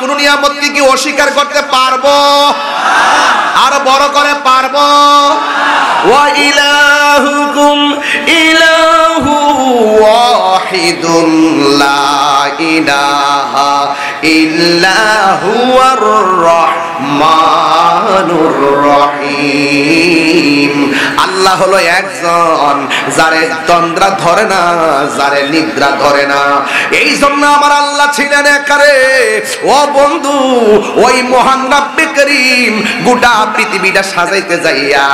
কোন নিয়ামতকে কি অস্বীকার করতে পারবো? আর বড় করে পারবো? ওয়া ইলাহুকুম ইলাহু ওয়াহিদুন লা ইলাহা ইল্লা হুয়ার রহমানুর রহিম। আল্লাহ হলো একজন, যারে তন্দ্রা ধরে না, যারে নিদ্রা ধরে না। এই জন্য আমার আল্লাহ ছিলেন একারে। ও বন্ধু, ওই মহান রব্বে করিম গোটা পৃথিবীটা সাজাইতে যাইয়া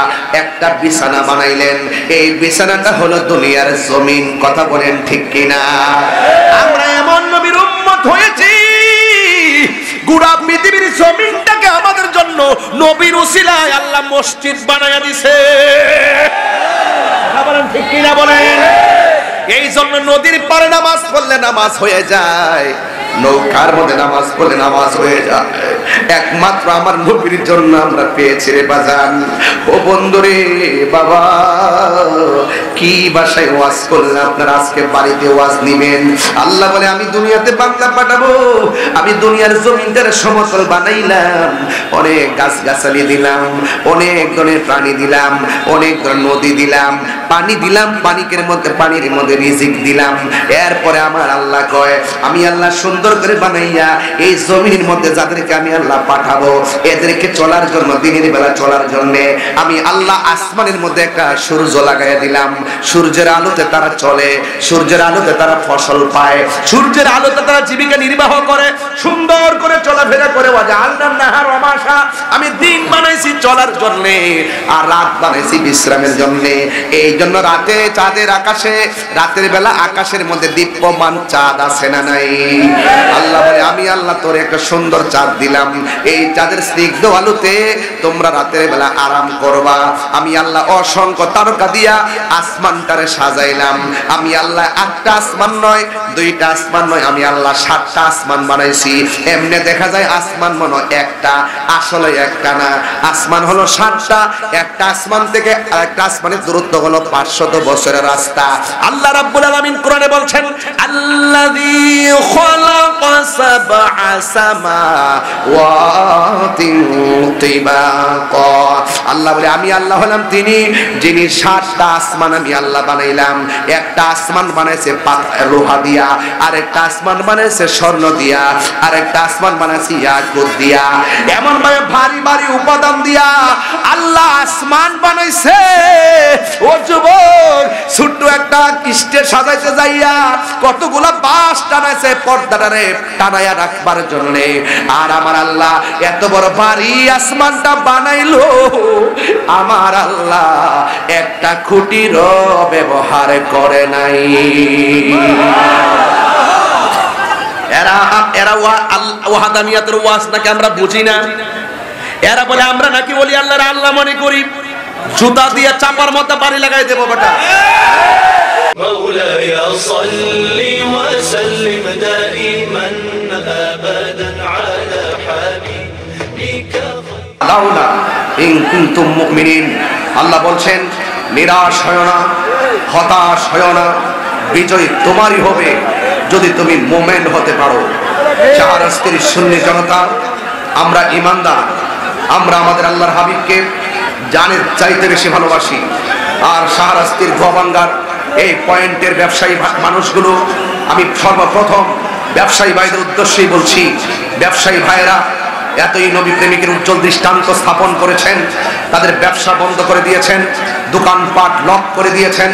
একটা বিছানা বানাইলেন। এই বিছানাটা হলো দুনিয়ার জমিন। কথা বলেন ঠিক কিনা? আমরা এমন নবীর উম্মত হয়েছি, গোটা পৃথিবীর জমিনটাকে আমাদের জন্য নবীর উসিলায় আল্লাহ মসজিদ বানায়া দিছে। কথা বলেন ঠিক কিনা বলেন? এই জন্য নদীর পাড়ে নামাজ পড়লে নামাজ হয়ে যায়, নৌকার মধ্যে নামাজ পড়লে নামাজ হয়ে যায়। একমাত্র আমার নবীর জন্য আমরা পেয়েছি রে বাজান। ও বন্ধুরে বাবা, কি ভাষায় ওয়াজ করলেন আপনারা? আজকে বাড়িতে ওয়াজ নিবেন। আল্লাহ বলে আমি দুনিয়াতে বান্দা পাঠাবো, আমি দুনিয়ার জমিনটারে সমতল বানাইলাম, অনেক গাছগাছালি দিলাম, অনেক ধরনের প্রাণী দিলাম, অনেক ধরনের নদী দিলাম, পানি দিলাম, পানির মধ্যে রিজিক দিলাম। এরপরে আমার আল্লাহ কয় আমি আল্লাহ সুন্দর করে বানাইয়া এই জমিনের মধ্যে যাদেরকে আমি আল্লাহ পাঠাবো, এদেরকে চলার জন্য, দিনের বেলা চলার জন্য আমি আল্লাহ আসমানের মধ্যে একটা সূর্য লাগাইয়া দিলাম। সূর্যের আলোতে তারা চলে, সূর্যের আলোতে তারা ফসল পায়, সূর্যের আলোতে তারা জীবিকা নির্বাহ করে, সুন্দর করে চলাফেরা করে। আমি দিন বানাইছি চলার জন্য, আর রাত বানাইছি বিশ্রামের জন্য। এই জন্য রাতে চাঁদের আকাশে, রাতের বেলা আকাশের মধ্যে দীপ্যমান চাঁদ আছে না নাই? আল্লাহ বলে আমি আল্লাহ তোর একটা সুন্দর চাঁদ দিলাম, এই চাঁদের স্নিগ্ধ আলোতে তোমরা রাতের বেলা আরাম করবা। আমি আল্লাহ অসংখ্য তারকা দিয়া আসমানটারে সাজাইলাম। আমি আল্লাহ একটা আসমান নয়, দুইটা আসমান নয়, আমি আল্লাহ 7টা আসমান বানাইছি। এমনি দেখা যায় আসমান মনে একটা, আসলে একটা না। আসমান হলো 7টা, একটা আসমান থেকে আরেকটা আসমানের দূরত্ব হলো 500 বছরের রাস্তা। আল্লাহ রাব্বুল আলামিন কোরআনে বলছেন আল্লাযী খালাকা সাবআ সামাওয়াতিন তিবাকা। আল্লাহ বলে আমি আল্লাহ হলাম তিনি যিনি 7টা আসমান আমি আল্লাহ বানাইলাম। একটা আসমান বানাইছে লোহা দিয়া, আরেকটা আসমান বানাইছে স্বর্ণ দিয়া, আরেকটা আসমান বানাইছে ইয়াকুত দিয়া। এমন ভাবে ভারী ভারী উপাদান দিয়া আল্লাহ আসমান বানাইছে। ও যুবক, ছোট্ট একটা কিস্টে সাজাইতে যাইয়া কতগুলা বাঁশ টানাইছে পর্দাটারে টানাইয়া রাখবার জন্য। আর আমার আল্লাহ এত বড় ভারী আসমানটা বানাইলো, আমার আল্লাহ একটা খুঁটিরও ব্যবহার করে নাই। এরা ওয়াহাদানিয়াতের ওয়াজ নাকি আমরা বুঝি না। এরা বলে আমরা নাকি বলি আল্লাহর আল্লাহ মনে করি, জুতা দিয়ে চাপার মতো বাড়ি লাগাই দেবো বেটা। مولاي صل وسلم دائما ابدا على حبيبك লাউলা ইন কুনতুম মুমিনিন। আল্লাহ বলছেন নিরাশ হয় না, হতাশ হয় না, বিজয় তোমারই হবে যদি তুমি মুমিন হতে পারো। শাহরাস্তির সুন্নি জনতা, আমরা ঈমানদার, আমরা আমাদের আল্লাহর হাবিবকে জানের চাইতে বেশি ভালোবাসি। আর শাহরাস্তির ধোয়াবাঙ্গার এই পয়েন্টের ব্যবসায়ী মানুষগুলো, আমি সর্বপ্রথম ব্যবসায়ী ভাইদের উদ্দেশ্যেই বলছি, ব্যবসায়ী ভাইয়েরা এতই নবী প্রেমিকের উজ্জ্বল দৃষ্টান্ত স্থাপন করেছেন, তাদের ব্যবসা বন্ধ করে দিয়েছেন, দোকানপাট লক করে দিয়েছেন,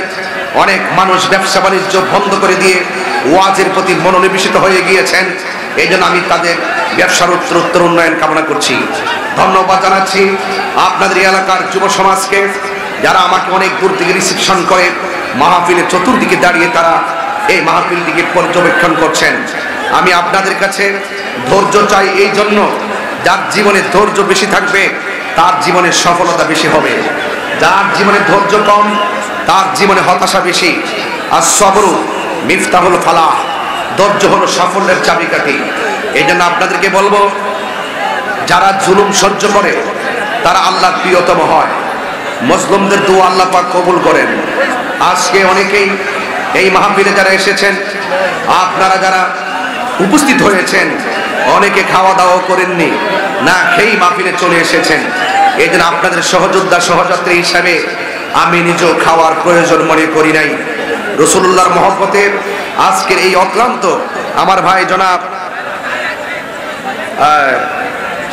অনেক মানুষ ব্যবসা বাণিজ্য বন্ধ করে দিয়ে ওয়াজের প্রতি মনোনিবেশিত হয়ে গিয়েছেন। এই জন্য আমি তাদের ব্যবসার উত্তর উন্নয়ন কামনা করছি। ধন্যবাদ জানাচ্ছি আপনাদের এলাকার যুব সমাজকে, যারা আমাকে অনেক দূর থেকে রিসিপশন করে মাহফিলের চতুর্দিকে দাঁড়িয়ে তারা এই মাহফিলটিকে পর্যবেক্ষণ করছেন। আমি আপনাদের কাছে ধৈর্য চাই, এই জন্য যার জীবনে ধৈর্য বেশি থাকবে তার জীবনে সফলতা বেশি হবে, যার জীবনে ধৈর্য কম তার জীবনে হতাশা বেশি। আর সবরু মিফতাহুল ফালাহ, ধৈর্য হলো সাফল্যের চাবিকাঠি। এই জন্য আপনাদেরকে বলবো, যারা জুলুম সহ্য করে তারা আল্লাহর প্রিয়তম হয়। মুসলিমদের দোয়া আল্লাহ পাক কবুল করেন। আজকে অনেকেই এই মাহফিলে যারা এসেছেন, আপনারা যারা উপস্থিত হয়েছেন, অনেকে খাওয়া দাওয়া করেননি, না খেয়েই মাহফিলে চলে এসেছেন। এই জন্য আপনাদের সহযোদ্ধা সহযাত্রী হিসাবে আমি নিজেও খাওয়ার প্রয়োজন মনে করি নাই। রাসূলুল্লাহর মহব্বতে আজকের এই অক্লান্ত আমার ভাই জনাব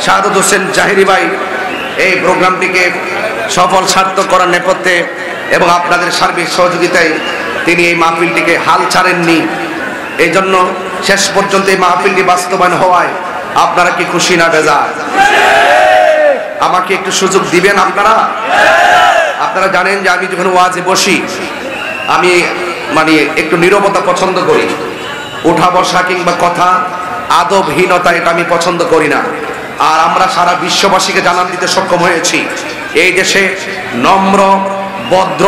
শাহাদত হোসেন জাহেরি ভাই এই প্রোগ্রামটিকে সফল সার্থক করার নেপথ্যে এবং আপনাদের সার্বিক সহযোগিতায় তিনি এই মাহফিলটিকে হাল ছাড়েননি। এই জন্য শেষ পর্যন্ত এই মাহফিলটি বাস্তবায়ন হওয়ায় আপনারা কি খুশি না বেজার? আমাকে একটু সুযোগ দিবেন আপনারা? আপনারা জানেন যে আমি যখন ওয়াজে বসি আমি মানে একটু নীরবতা পছন্দ করি, উঠা বসা কিংবা কথা আদবহীনতা এটা আমি পছন্দ করি না। আর আমরা সারা বিশ্ববাসীকে জানান দিতে সক্ষম হয়েছি এই দেশে নম্র, ভদ্র,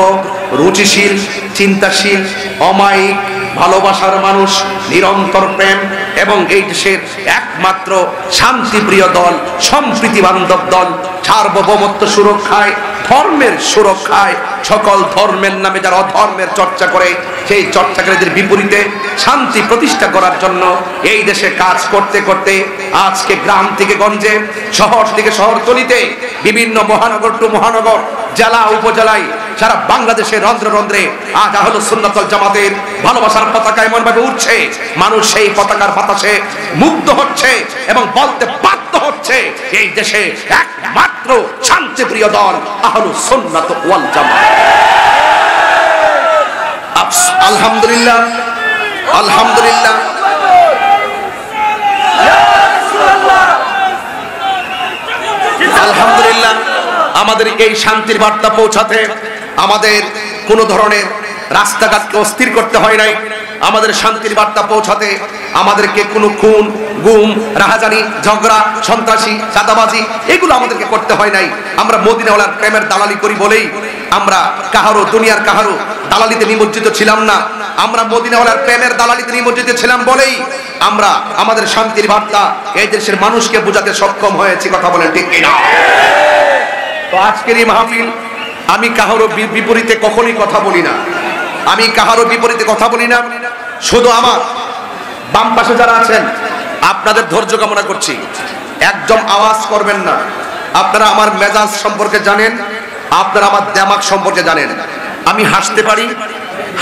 রুচিশীল, চিন্তাশীল, অমায়িক, ভালোবাসার মানুষ, নিরন্তর প্রেম এবং এই দেশের একমাত্র শান্তিপ্রিয় দল, সম্প্রীতি বান্ধব দল, সার্বভৌমত্ব সুরক্ষায়, ধর্মের সুরক্ষায়, সকল ধর্মের নামে যারা অধর্মের চর্চা করে সেই চর্চাকারীদের বিপরীতে শান্তি প্রতিষ্ঠা করার জন্য এই দেশে কাজ করতে করতে আজকে গ্রাম থেকে গঞ্জে, শহর থেকে শহরতলিতে, বিভিন্ন মহানগর টু মহানগর, জেলা উপজেলায়, সারা বাংলাদেশের রন্ধ্রে রন্ধ্রে আজ আহলুস সুন্নাত ওয়াল জামাতের ভালোবাসার পতাকা এমন ভাবে উঠছে, মানুষ সেই পতাকার বাতাসে মুগ্ধ হচ্ছে এবং বলতে বাধ্য হচ্ছে এই দেশে একমাত্র শান্তিপ্রিয় দল আহলুস সুন্নাত ওয়াল জামাত। আলহামদুলিল্লাহ, আলহামদুলিল্লাহ। আলহামদুলিল্লাহ, আমাদের এই শান্তির বার্তা পৌঁছাতে আমাদের কোনো ধরনের রাস্তাঘাটকে অস্থির করতে হয় নাই। আমাদের শান্তির বার্তা পৌঁছাতে আমাদেরকে কোনো খুন, গুম, রাহাজানি, ঝগড়া, সন্ত্রাসী, চাঁদাবাজি এগুলো আমাদেরকে করতে হয় নাই। আমরা মদিনাওয়ালার প্রেমের দালালি করি বলেই আমরা কাহারো, দুনিয়ার কাহারো দালালিতে নিমজ্জিত ছিলাম না। আমরা মদিনাওয়ালার প্রেমের দালালিতে নিমজ্জিত ছিলাম বলেই আমরা আমাদের শান্তির বার্তা এই দেশের মানুষকে বোঝাতে সক্ষম হয়েছি। কথা বলেন ঠিক কিনা? তো আজকের এই মাহফিল আমি কাহারো বিপরীতে কখনোই কথা বলি না, আমি কাহারো বিপরীতে কথা বলি না। শুধু আমার বাম পাশে যারা আছেন আপনাদের ধৈর্য কামনা করছি, একদম আওয়াজ করবেন না। আপনারা আমার মেজাজ সম্পর্কে জানেন, আপনারা আমার দিমাগ সম্পর্কে জানেন। আমি হাসতে পারি,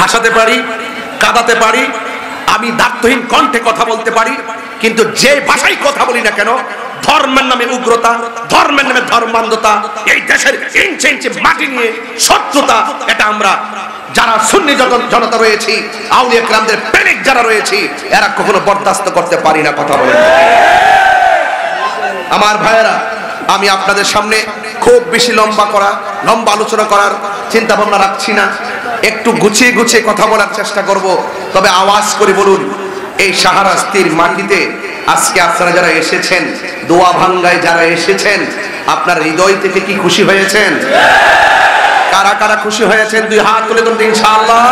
হাসাতে পারি, কাঁদাতে পারি, আমি দায়িত্বহীন কণ্ঠে কথা বলতে পারি, কিন্তু যে ভাষায় কথা বলি না কেন, ধর্মের নামে উগ্রতা, ধর্মের নামে ধর্মান্ধতা, এই দেশের ইঞ্চে ইঞ্চে মাটি নিয়ে শত্রুতা, এটা আমরা যারা সুন্নি জনতা রয়েছি, আউলিয়া কেরামদের প্রেমিক যারা রয়েছি, এরা কখনো বরদাস্ত করতে পারি না। কথা বলেন আমার ভাইয়েরা, আমি আপনাদের সামনে খুব বেশি লম্বা আলোচনা করার চিন্তা ভাবনা রাখছি না। একটু গুছিয়ে গুছিয়ে কথা বলার চেষ্টা করব। তবে আওয়াজ করে বলুন, এই শাহরাস্তির মাটিতে আজকে আপনারা যারা এসেছেন, দোয়া ভাঙ্গায় যারা এসেছেন, আপনার হৃদয় থেকে কি খুশি হয়েছেন? কারা কারা খুশি হয়েছেন দুই হাত তুলে তুলতে ইনশাআল্লাহ।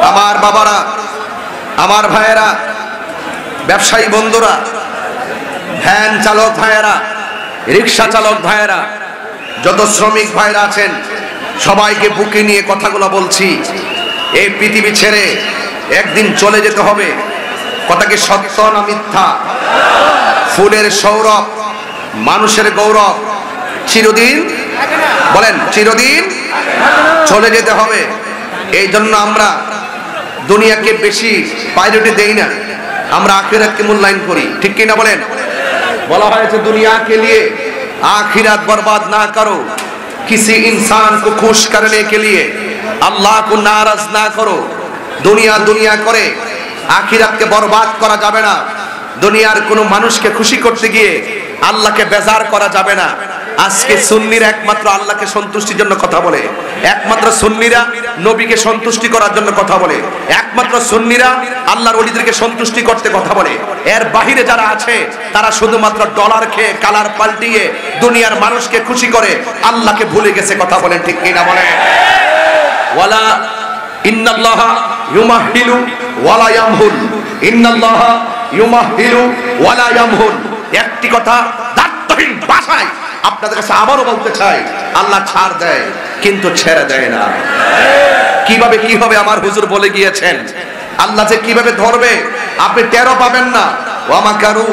আমার বাবারা, আমার ভাইয়েরা, ব্যবসায়ী বন্ধুরা, ভ্যান চালক ভাইয়েরা, রিক্সা চালক ভাইয়েরা, যত শ্রমিক ভাইরা আছেন সবাইকে বুকে নিয়ে কথাগুলো বলছি। এই পৃথিবী ছেড়ে একদিন চলে যেতে হবে। কথা কি সত্য না মিথ্যা? ফুলের সৌরভ, মানুষের গৌরব চিরদিন, বলেন চিরদিন চলে যেতে হবে। এই জন্য আমরা দুনিয়াকে বেশি প্রায়োরিটি দেই না, আমরা আখিরাতকে মূল্যায়ন করি। ঠিক কিনা বলেন? বলা হয়েছে দুনিয়া কে লিয়ে आखिरत बर्बाद ना करो, किसी इंसान को खुश करने के लिए अल्लाह को नाराज ना करो। दुनिया दुनिया करे आखिरत के बर्बाद करा जाबे ना। दुनियार कोनो मानुषके खुशी करते गिये আল্লাহকে বেজার করা যাবে না। আজকে সুন্নিরা একমাত্র আল্লাহকে সন্তুষ্টির জন্য কথা বলে, একমাত্র সুন্নিরা নবীকে সন্তুষ্টি করার জন্য কথা বলে, একমাত্র সুন্নিরা আল্লাহর ওলিদেরকে সন্তুষ্টি করতে কথা বলে। এর বাহিরে যারা আছে তারা শুধুমাত্র ডলার খেয়ে, কালার পাল্টিয়ে দুনিয়ার মানুষকে খুশি করে আল্লাহকে ভুলে গেছে। কথা বলেন ঠিক কিনা বলেন? ওয়ালা ইন্নাল্লাহা ইউমাহিলু ওয়ালা ইয়ামহুল, ইন্নাল্লাহা ইউমাহিলু ওয়ালা ইয়ামহুল। একটি কথা দায়িত্বহীন ভাষায় আপনাদের কাছে আবারও বলতে চাই, আল্লাহ ছাড় দেয় কিন্তু ছেড়ে দেয় না। কিভাবে কি হবে আমার হুজুর বলে গিয়েছেন, আল্লাহ যে কিভাবে ধরবে আপনি টেরও পাবেন না। ওয়ামাকারু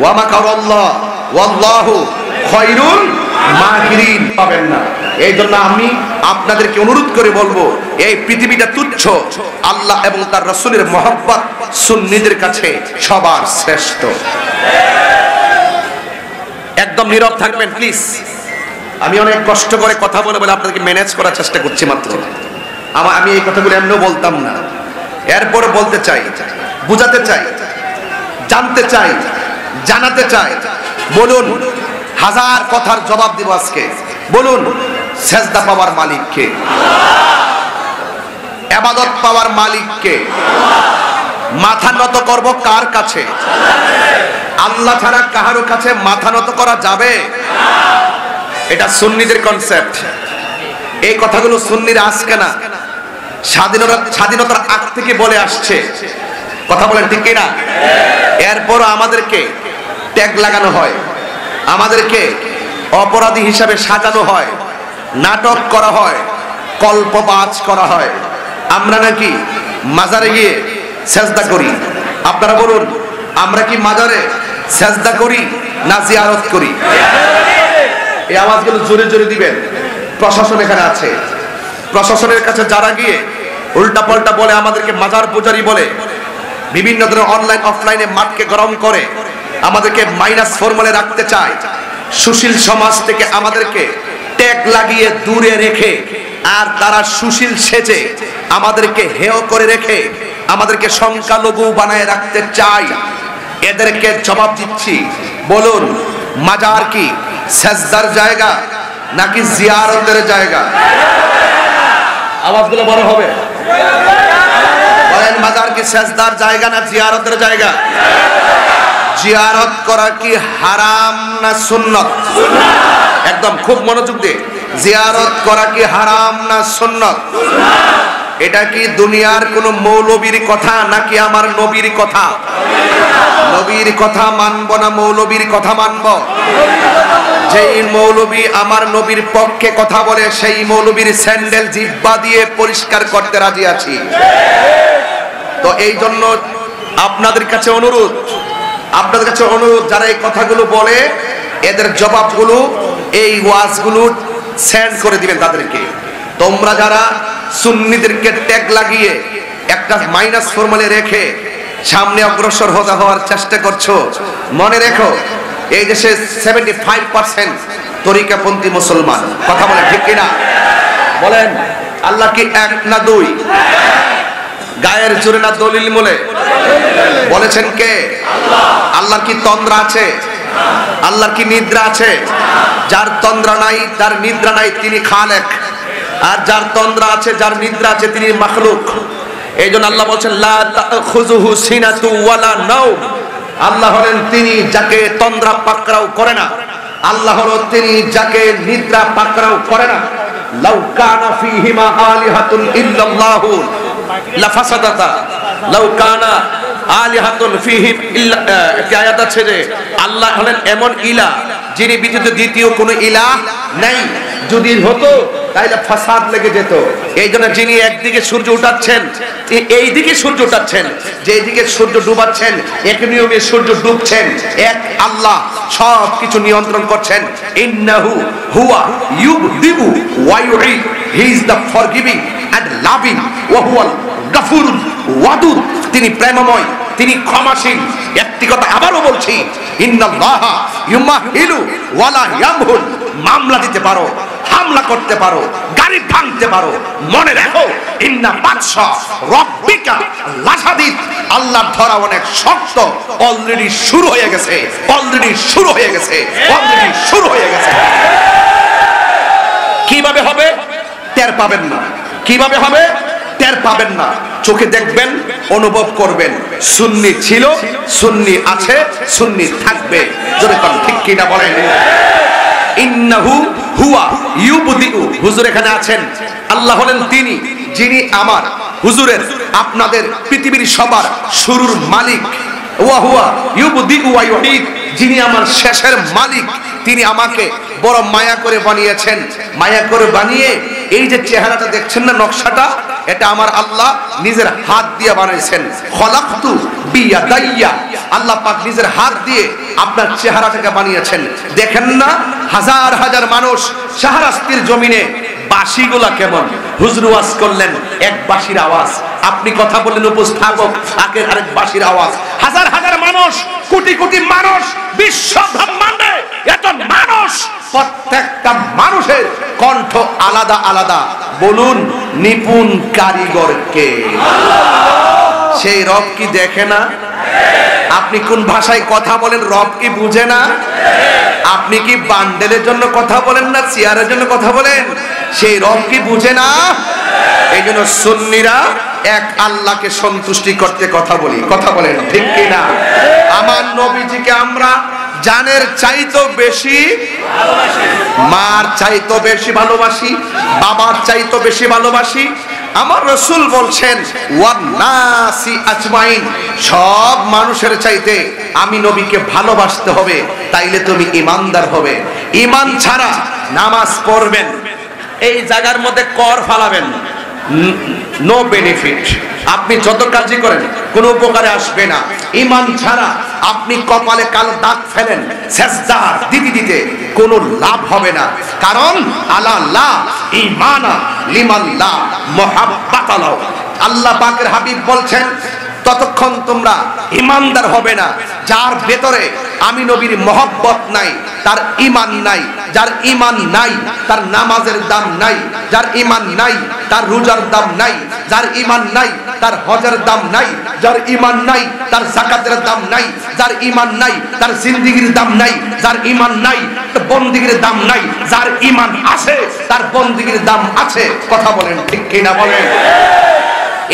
ওয়ামাকারুল্লাহ ওয়াল্লাহু খায়রুল মাকিরিন, পাবেন না। এই জন্য আমি আপনাদেরকে অনুরোধ করে বলবো, এই পৃথিবীটা তুচ্ছ, আল্লাহ এবং তার রাসূলের মহব্বত সুন্নিদের কাছে সবার শ্রেষ্ঠ। একদম নীরব থাকবেন প্লিজ। আমি অনেক কষ্ট করে কথা বলে বলে আপনাদেরকে ম্যানেজ করার চেষ্টা করছি মাত্র। আমি এই কথাগুলো এমনিও বলতাম না, এরপরে বলতে চাই, বুঝাতে চাই, জানতে চাই, জানাতে চাই। বলুন, হাজার কথার জবাব দিব আজকে। বলুন, সেজদা পাওয়ার মালিক কে? ইবাদত পাওয়ার মালিক কে? মাথা নত করব কার কাছে? আল্লাহ ছাড়া কারো কাছে মাথা নত করা যাবে? এটা সুন্নিদের কনসেপ্ট। এই কথাগুলো সুন্নিরা আজকে না, স্বাধীনতার আগ থেকে বলে আসছে। কথা বলেন ঠিক কিনা? এরপর আমাদেরকে ট্যাগ লাগানো হয়, আমাদেরকে অপরাধী হিসাবে সাজানো হয়, নাটক করা হয়, কল্পবাজ করা হয়। আমরা নাকি মাজারে গিয়ে সেজদা করি। আপনারা বলুন, আমরা কি মাজারে সেজদা করি না জিয়ারত করি? এই আওয়াজগুলো জোরে জোরে দিবেন। প্রশাসন এখানে আছে, প্রশাসনের কাছে যারা গিয়ে উল্টা পাল্টা বলে, আমাদেরকে মাজার পূজারি বলে, বিভিন্ন ধরনের অনলাইন অফলাইনে মাঠকে গরম করে আমাদেরকে মাইনাস ফর্মুলে রাখতে চায়, সুশীল সমাজ থেকে আমাদেরকে ট্যাগ লাগিয়ে দূরে রেখে, আর তারা সুশীল সেজে আমাদেরকে হেয় করে রেখে আমাদেরকে সংখ্যালঘু বানায় রাখতে চায়। এদেরকে জবাব দিচ্ছি, বলুন, মাজার কি সেজদার জায়গা নাকি জিয়ারতের জায়গা? আওয়াজগুলো বড় হবে। বলেন, মাজার কি সেজদার জায়গা না জিয়ারতের জায়গা? জিয়ারত করা কি হারাম না সুন্নত? একদম খুব মনোযোগ দিয়ে, জিয়ারত করা কি হারাম না সুন্নত? এটা কি দুনিয়ার কোন মৌলবীর কথা নাকি আমার নবীর কথা? নবীর কথা মানব না মৌলবীর কথা মানব? যেই মৌলবী আমার নবীর পক্ষে কথা বলে, সেই মৌলবীর স্যান্ডেল জিহ্বা দিয়ে পরিষ্কার করতে রাজি আছি। তো এই জন্য আপনাদের কাছে অনুরোধ, যারা এই কথাগুলো বলে এদের জবাবগুলো, এই ওয়াজগুলো সেন্ড করে দিবেন তাদেরকে। তোমরা যারা সুন্নিদেরকে ট্যাগ লাগিয়ে একটা মাইনাস ফর্মুলে রেখে সামনে অগ্রসর হওয়ার চেষ্টা করছো, মনে রেখো, এই দেশে 75% তরিকাপন্থী মুসলমান। কথা বলে ঠিক কিনা? বলেন, আল্লাহ কি এক না দুই? গায়ের জোরে না দলিল বলে বলেছেন কে? আল্লাহর কি তন্দ্রা আছে? আল্লাহর কি নিদ্রা আছে? যার তন্দ্রা নাই, যার নিদ্রা নাই, তিনি খালেক। আর যার তন্দ্রা আছে, যার নিদ্রা আছে, তিনি মাখলুক। এই জন্য আল্লাহ বলছেন, লা তাখুযুহু সিনাতু ওয়ালা নাওম। আল্লাহ হলেন তিনি যাকে তন্দ্রা পাকড়াও করে না। আল্লাহ হলো তিনি যাকে নিদ্রা পাকড়াও করে না। লাউ কানা ফীহিমা আলিহাতুন ইল্লাল্লাহু লাফাসাদাতা। লাউ কানা আলিহাতুন ফীহিম ইল্লা, একটা আয়াত আছে যে আল্লাহ হলেন এমন ইলাহ যিনি ব্যতীত দ্বিতীয় কোনো ইলাহ নাই। যদি হতো তাহলে ফাসাদ লেগে যেত। এই জন্য যিনি একদিকে সূর্য উঠাচ্ছেন, এই দিকে সূর্য উঠাচ্ছেন, যেই দিকে সূর্য ডুবাচ্ছেন, এক নিয়মে সূর্য ডুবছেন, এক আল্লাহ সব কিছু নিয়ন্ত্রণ করছেন। ইন্নাহু হুয়া ইউবদিউ ওয়া ইউঈদ। He is the forgiving and loving ওয়া হুয়াল গাফুরুল ওয়াদুদ। তিনি প্রেমময়, তিনি ক্ষমাশীল। একটি কথা আবারও বলছি, ইন্নাল্লাহা ইউমাহিলু ওয়ালা ইয়ামহুল। মামলা দিতে পারো, হামলা করতে পারো, গাড়ি ভাঙতে পারো, মনে রাখো, ইন্না বাদশা রব্বিকা লাশাদীদ। আল্লাহর ধরা অনেক শক্ত। অলরেডি শুরু হয়ে গেছে, অলরেডি শুরু হয়ে গেছে, অলরেডি শুরু হয়ে গেছে। কিভাবে হবে টের পাবেন না, কিভাবে হবে টের পাবেন না। চোখে দেখবেন, অনুভব করবেন। সুন্নি ছিল, সুন্নি আছে, সুন্নি থাকবে। যদি ঠিক কিনা বলেন? ইন্নাহু হুয়া ইউবদিউ। হুজুর এখানে আছেন। আল্লাহ হলেন তিনি যিনি আমার, হুজুরের, আপনাদের, পৃথিবীর সবার শুরুর মালিক। ওয়া হুয়া ইউবদিউ ওয়া ইউঈদ। যিনি আমার শেষের মালিক, তিনি আমাকে বড় মায়া করে বানিয়েছেন। মায়া করে বানিয়ে এই যে চেহারাটা দেখছেন না, নকশাটা, এটা আমার আল্লাহ নিজের হাত দিয়ে বানিয়েছেন। খলাকতু বিয়াদাইয়া, আল্লাহ পাক নিজের হাত দিয়ে আপনার চেহারাটাকে বানিয়েছেন। দেখেন না হাজার হাজার মানুষ শাহরাস্তির জমিনে, বাঁশিগুলা কেমন, হুজুর ওয়াজ করলেন এক বাঁশির আওয়াজ, আপনি কথা বললেন উপস্থাপক আগের আরেক বাঁশির আওয়াজ। হাজার হাজার মানুষ, কোটি কোটি মানুষ, বিশ্ব ব্রহ্মাণ্ডে এত মানুষ, প্রত্যেকটা মানুষের কণ্ঠ আলাদা আলাদা। বলুন নিপুণ কারিগর কে? সেই রব কি দেখে না? আপনি কোন ভাষায় কথা বলেন, রব কি বুঝে না? আপনি কি বান্ডেলের জন্য কথা বলেন না চেয়ারের জন্য কথা বলেন? সেই রব কি বুঝে না? এই জন্য সুন্নিরা এক আল্লাহকে সন্তুষ্টি করতে কথা বলি, কথা বলেন ঠিক কিনা? আমার নবীজিকে আমরা জানের চাইতো বেশি মার চাইতো বেশি ভালোবাসি, বাবার চাইতো বেশি ভালোবাসি। আমার রাসূল বলছেন ওয়ান নাসি আজমাইন, সব মানুষের চাইতে আমি নবীকে ভালোবাসতে হবে, তাইলে তুমি ঈমানদার হবে। ঈমান ছাড়া নামাজ পড়বেন, এই জায়গার মধ্যে কর ফালাবেন, নো বেনিফিট। আপনি যত কাজই করেন কোনো উপকারে আসবে না। ঈমান ছাড়া আপনি কপালে কালো দাগ ফেলেন, সেজদা দিতে দিতে কোনো লাভ হবে না। কারণ আলা লা ঈমানা লিমান লা মুহাব্বাতা লাহু, আল্লাহ পাকের হাবিব বলছেন ততক্ষণ তোমরা ঈমানদার হবে না যার ভেতরে আমি নবীর মহব্বত নাই, তার ঈমান নাই। যার ঈমান নাই তার নামাজের দাম নাই, যার ঈমান নাই তার রোজার দাম নাই, যার ঈমান নাই তার হজের দাম নাই, যার ঈমান নাই তার যাকাতের দাম নাই, যার ঈমান নাই তার জিন্দেগীর দাম নাই, যার ঈমান নাই তার বন্দেগীর দাম নাই, যার ঈমান আছে তার বন্দেগীর দাম আছে। কথা বলেন ঠিক কিনা বলেন?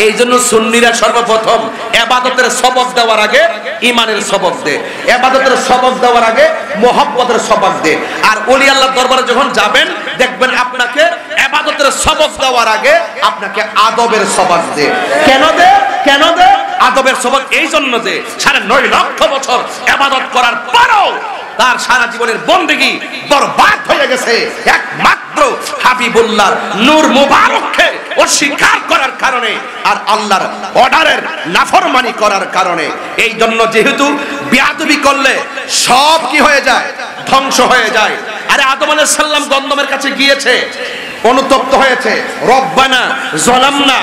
এই জন্য সুন্নিরা সর্বপ্রথম ইবাদতের সবক দেওয়ার আগে ঈমানের সবক দেয়, ইবাদতের সবক দেওয়ার আগে মুহাব্বতের সবক দেয়। আর ওলি আল্লাহর দরবারে যখন যাবেন দেখবেন আপনাকে ইবাদতের সবক দেওয়ার আগে আপনাকে আদবের সবক দেয়। কেন দেয়? কেন দেয় আদবের সবক? এই জন্য যে 9.5 লক্ষ বছর ইবাদত করার পরও তার সারা জীবনের বন্দেগী বরবাদ হয়ে গেছে একমাত্র হাবিবুল্লাহর নূর মুবারককে অস্বীকার করার কারণে আর আল্লাহর অর্ডারের নাফরমানি করার কারণে। এই জন্য যেহেতু বেয়াদবি করলে সব কি হয়ে যায়? ধ্বংস হয়ে যায়। আরে আদম আলাইহিস সালাম গন্ধমের কাছে গিয়েছে, অনুতপ্ত হয়েছে, রব্বানা যালামনা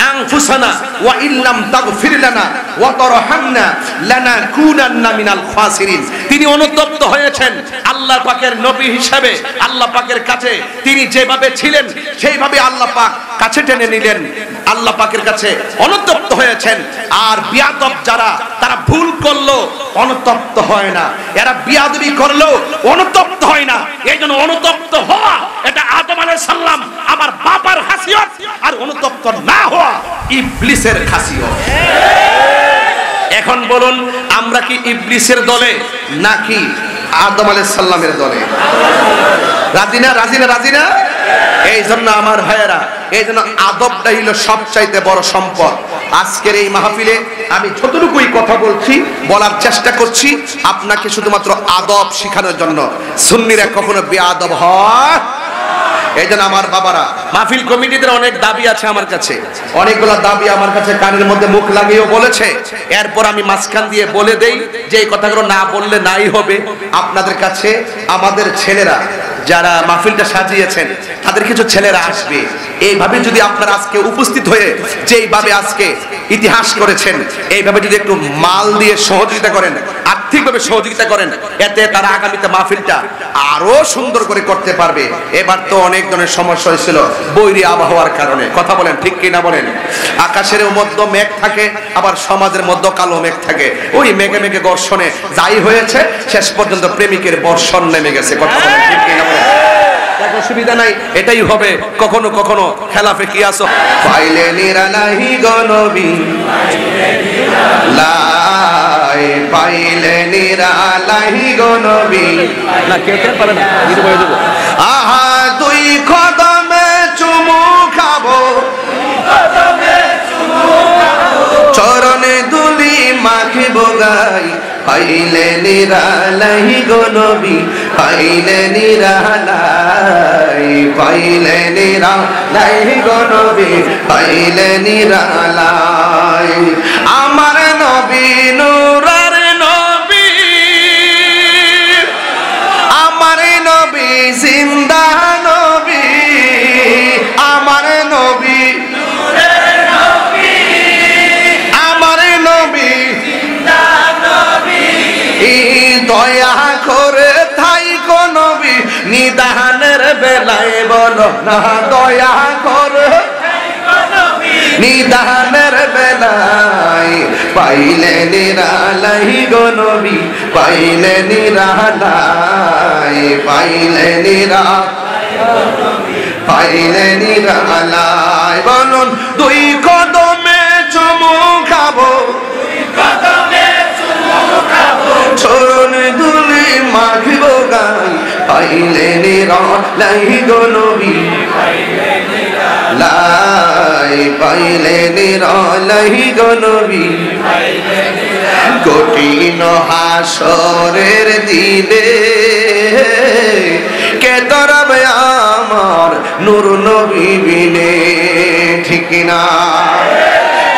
আনফুসানা ওয়া ইল্লাম তাগফির লানা ওয়া তারহামনা লানাকুনান্না মিনাল খাসিরিন। তিনি অনুতপ্ত হয়েছেন আল্লাহ পাকের নবী হিসেবে। আল্লাহ পাকের কাছে তিনি যেভাবে ছিলেন সেইভাবে আল্লাহ পাক কাছে টেনে নিলেন, আল্লাহ পাকের কাছে অনুতপ্ত হয়েছেন। আর বিয়াদব যারা, তারা ভুল করলো অনুতপ্ত হয় না, এরা বিয়াদবি করলো অনুতপ্ত হয় না। এই জন্য অনুতপ্ত হওয়া এটা আদম আলাইহিস সালাম আমার বাবার খাসিয়ত, আর অনুতপ্ত না হওয়া ইবলিসের খাসিয়ত। এখন বলুন আমরা কি ইবলিসের দলে নাকি আদম আলাইহিস সালামের দলে? রাজি না? রাজি না? রাজি না? এই জন্য আমার ভাইয়েরা, এই জন্য আদবটাই হলো সবচাইতে বড় সম্পদ। আজকের এই মাহফিলে আমি যতটুকুই কথা বলছি, বলার চেষ্টা করছি আপনাকে শুধুমাত্র আদব শেখানোর জন্য। সুন্নিরা কখনো বেয়াদব হয়। এই জন্য আমার বাবারা, মাহফিল কমিটিদের অনেক দাবি আছে আমার কাছে, অনেকগুলো দাবি আমার কাছে কানের মধ্যে মুখ লাগিয়েও বলেছে। এরপর আমি মাঝখান দিয়ে বলে দেই যে এই কথাগুলো না বললে নাই হবে। আপনাদের কাছে আমাদের ছেলেরা যারা মাহফিলটা সাজিয়েছেন, তাদের কিছু ছেলেরা আসবে। এইভাবে যদি আপনারা আজকে উপস্থিত হয়ে যেইভাবে আজকে ইতিহাস করেছেন, এইভাবে যদি একটু মাল দিয়ে সহযোগিতা করেন, আর্থিকভাবে সহযোগিতা করেন, এতে তারা আগামীতে মাহফিলটা আরো সুন্দর করে করতে পারবে। এবার তো অনেক ধরনের সমস্যা হয়েছিল বৈরী আবহাওয়ার কারণে। কথা বলেন ঠিক কিনা বলেন? আকাশের মধ্যে মেঘ থাকে, আবার সমাজের মধ্যে কালো মেঘ থাকে। ওই মেঘে মেঘে ঘর্ষণে যাই হয়েছে, শেষ পর্যন্ত প্রেমিকের বর্ষণ নেমে গেছে। কথা বলেন ঠিক কিনা বলেন? অসুবিধা নাই, এটাই হবে। কখনো কখনো খেলাফে কি আসো পাইলে নিরালাহি গনবী লাই, পাইলে নিরালাহি গনবী না, কেউ কেউ পারে না, গীত বলে দেব। আহা দুই কদমে চুমু খাবো, চরণে দুলি মাখিব গাই, পাইলে নিরালাই গো নবী পাইলে নিরালাই পাইলে নিরালাই গো নবী পাইলে নিরালাই আমার নবী নূরের নবী আমার নবী জিন্দা নবী আমার নবী নূরের নবী আমার নবী জিন্দা নবী দয়া করে থাই গো নবী নিদানের বেলায় বলো না দয়া করে নিদানের বেলায় পাইলে নিরালাই গো নবী পাইলে নিরালাই পাইলে পাইলে নিরালাই বলুন দুই কদমে চুমু খাবো চরণ ধুলি মাখিব গাই পাইলে নিরালাই গো নবী লাই পাইলে নিরালাই গো নবী কঠিন হাসরের দিনে কে তরবে আমার নূর নবী বিনে ঠিক না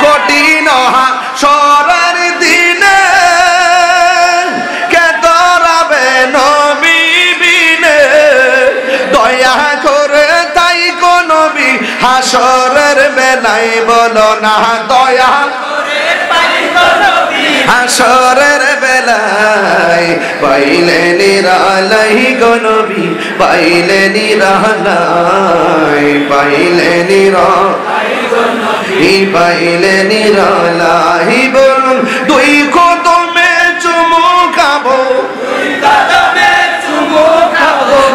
কঠিন হাসরের দিনে কে তরবে নবী বিনে দয়া করে তাই গো নবী হাসরের বেলায় বলো না দয়া হাসরের বেলায় পাইলে নিরালাই গো নবী পাইলে নিরালাই পাইলে নিরালাই পাইলে নিরালাই বলুন দুই কদমে চুমু খাবো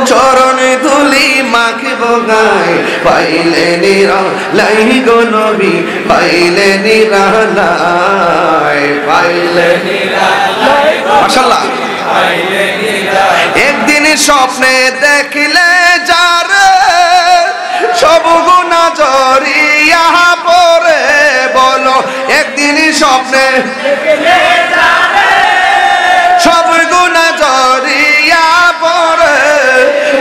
চরণে ধুলি মাখিব গায় পাইলে নিরালাই গো নবী পাইলে নিরালাই পাইলে নিরালাই মাশাআল্লাহ একদিন স্বপ্নে দেখিলে যারে সব গুনাহ জড়িয়া পড়ে বলো একদিন স্বপ্নে দেখিলে যারে সব গুনাহ জড়িয়া পড়ে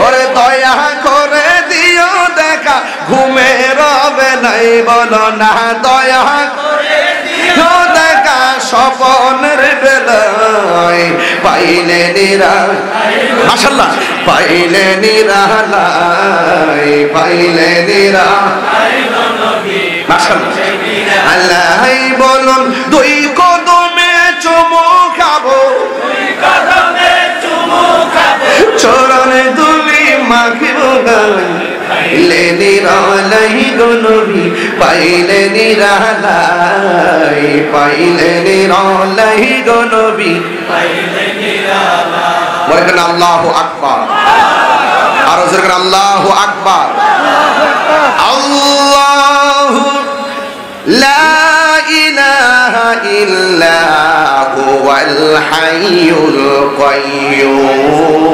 ওরে দয়া করে দিও দেখা ঘুমে রবে নাই বলো না দয়া করে দিও দেখা স্বপ্নের বেলায় পাইলে নিরালাই মাশাআল্লাহ পাইলে নিরালাই পাইলে নিরালাই মাশাআল্লাহ আল্লাহ বলুন দুই কদমে চুমু খাবো চরণে ধুলি মাখিব গাই পাইলে নিরালাই গো নবী পাইলে নিরালাই পাইলে নিরালাই গো নবী পাইলে নিরালাই বলেন আল্লাহু আকবার আর জোরে করে আল্লাহু আকবার আল্লাহু লা ইলাহা ইল্লা হুয়াল হাইয়ুল কাইয়্যুম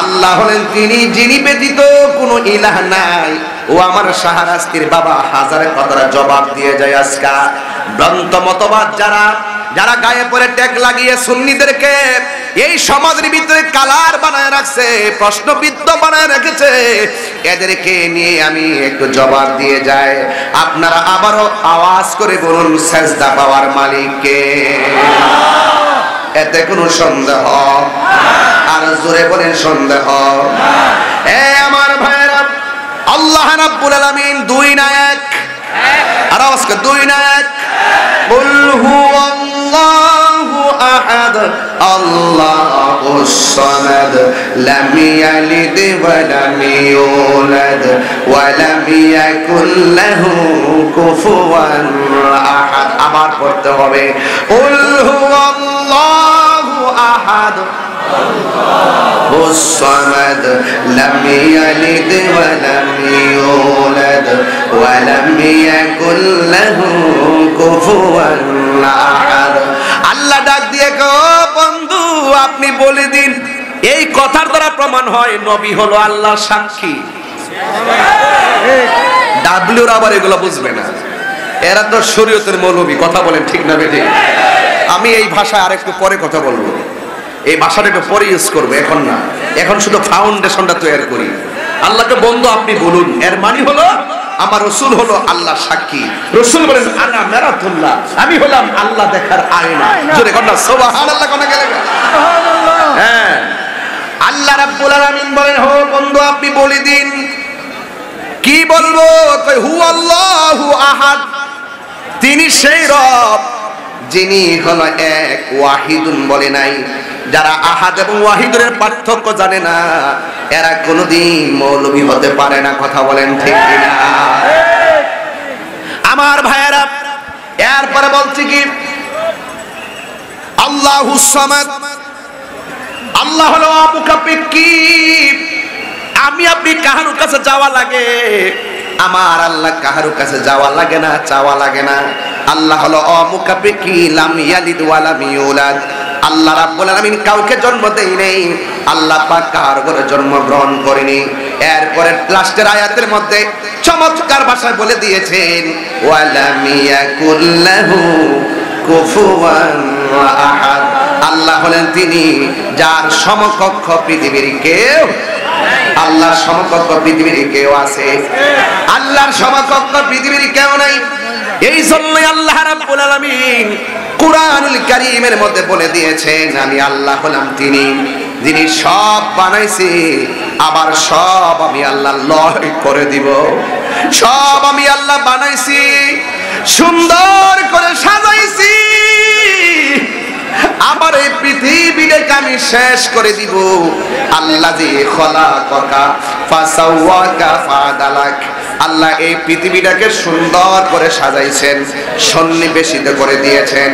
আল্লাহ হলেন তিনি যিনি ব্যতীত কোনো ইলাহ নাই ও আমার শাহরাস্তির বাবা হাজারে কথার জবাব দিয়ে যায় আজকা ভ্রান্ত মতবাদ যারা গায়ে পরে ট্যাগ লাগিয়ে সুন্নিদেরকে এই সমাজের ভিতরে কালার বানায় রাখছে প্রশ্নবিদ্ধ বানায় রেখেছে এদেরকে নিয়ে আমি একটু জবাব দিয়ে যাই আপনারা আবারও আওয়াজ করে বলুন সেজদা পাওয়ার মালিক কে এতে কোনো সন্দেহ আর জোরে বলেন সন্দেহ এ আমার ভাইরা আল্লাহ রাব্বুল আলামিন দুই না এক আর আজকে দুই না এক কুল হুয়াল্লাহু আহাদ আল্লাহুস সামাদ লাম ইয়ালিদ ওয়া লাম ইউলাদ ওয়া লাম ইয়াকুল লাহু কুফুয়ান আহাদ আবার পড়তে হবে কুল হুয়াল্লাহু আহাদ আল্লাহুস সামাদ লাম ইয়ালিদ ওয়া লাম ইউলাদ ওয়া লাম ইয়াকুল লাহু কুফুয়ান আহাদ আল্লাহ ডাক দিয়ে কো বন্ধু আপনি বলে দিন এই কথার দ্বারা প্রমাণ হয় নবী হলো আল্লাহর সাক্ষী ডাব্লিউর আবার এগুলো বুঝবে না এরা তো শরীয়তের মৌলবী কথা বলেন ঠিক না বেঠিক আমি এই ভাষায় আরেকটু পরে কথা বলবো, এই ভাষাটা একটু পরে ইউজ করবো, এখন না। এখন শুধু ফাউন্ডেশনটা তৈরি করি। আল্লাহকে বন্ধু আপনি বলুন, এর মানে হলো আমার রসুল হলো আল্লাহ সাক্ষী। রসুল বলেন আনা মেরাতুল্লাহ, আমি হলাম আল্লাহ দেখার আয়না। জোরে কন্যা সুবহানাল্লাহ কোনা গেলে। হ্যাঁ, আল্লাহ রাব্বুল আলামিন বলেন হো বন্ধু আপনি বলে দিন। কি বলবো? কই হু আল্লাহু আহাদ, তিনি সেই রব যিনি হলো এক, ওয়াহিদুন বলে নাই। যারা আহাদ এবং ওয়াহিদের পার্থক্য জানে না এরা কোনোদিন মৌলবী হতে পারে না। কথা বলেন ঠিক কিনা আমার ভাইয়েরা? এরপরে বলছি কি আল্লাহুস সামাদ, আল্লাহ হলো অমুখাপেক্ষী। আমি আপনি কাহারুর কাছে যাওয়া লাগে, আমার আল্লাহ কাহারুর কাছে যাওয়া লাগে না, চাওয়া লাগে না। আল্লাহ হলো অমুখাপেক্ষী, লাম ইয়ালিদ ওয়া লাম ইউলাদ। আল্লাহ রাব্বুল আলামিন কাউকে জন্ম দেয় নাই, আল্লাহ পাক কার ঘরে জন্মগ্রহণ করেনি। এরপরে লাস্টের আয়াতের মধ্যে চমৎকার ভাষায় বলে দিয়েছেন ওয়া লাম ইয়াকুল লাহু কুফুয়ান আহাদ। আল্লাহ হলেন তিনি যার সমকক্ষ পৃথিবীর কেউ, আল্লাহর সমকক্ষ পৃথিবীর কেউ আছে? আল্লাহর সমকক্ষ পৃথিবীর কেউ নাই। এই জন্যই আল্লাহ রাব্বুল আলামিন কুরআনুল কারীমের মধ্যে বলে দিয়েছেন আমি আল্লাহ হলাম তিনি যিনি সব বানাইছি, আবার সব আমি আল্লাহ লয় করে দিব। সব আমি আল্লাহ বানাইছি, সুন্দর করে সাজাইছি, আবার এই পৃথিবীটাকে আমি শেষ করে দিব। আল্লাহ যে খলাকাকা ফাসাওয়াকা ফাদালাক, আল্লাহ এই পৃথিবীটাকে সুন্দর করে সাজাইছেন, সন্নিবেশিত করে দিয়েছেন।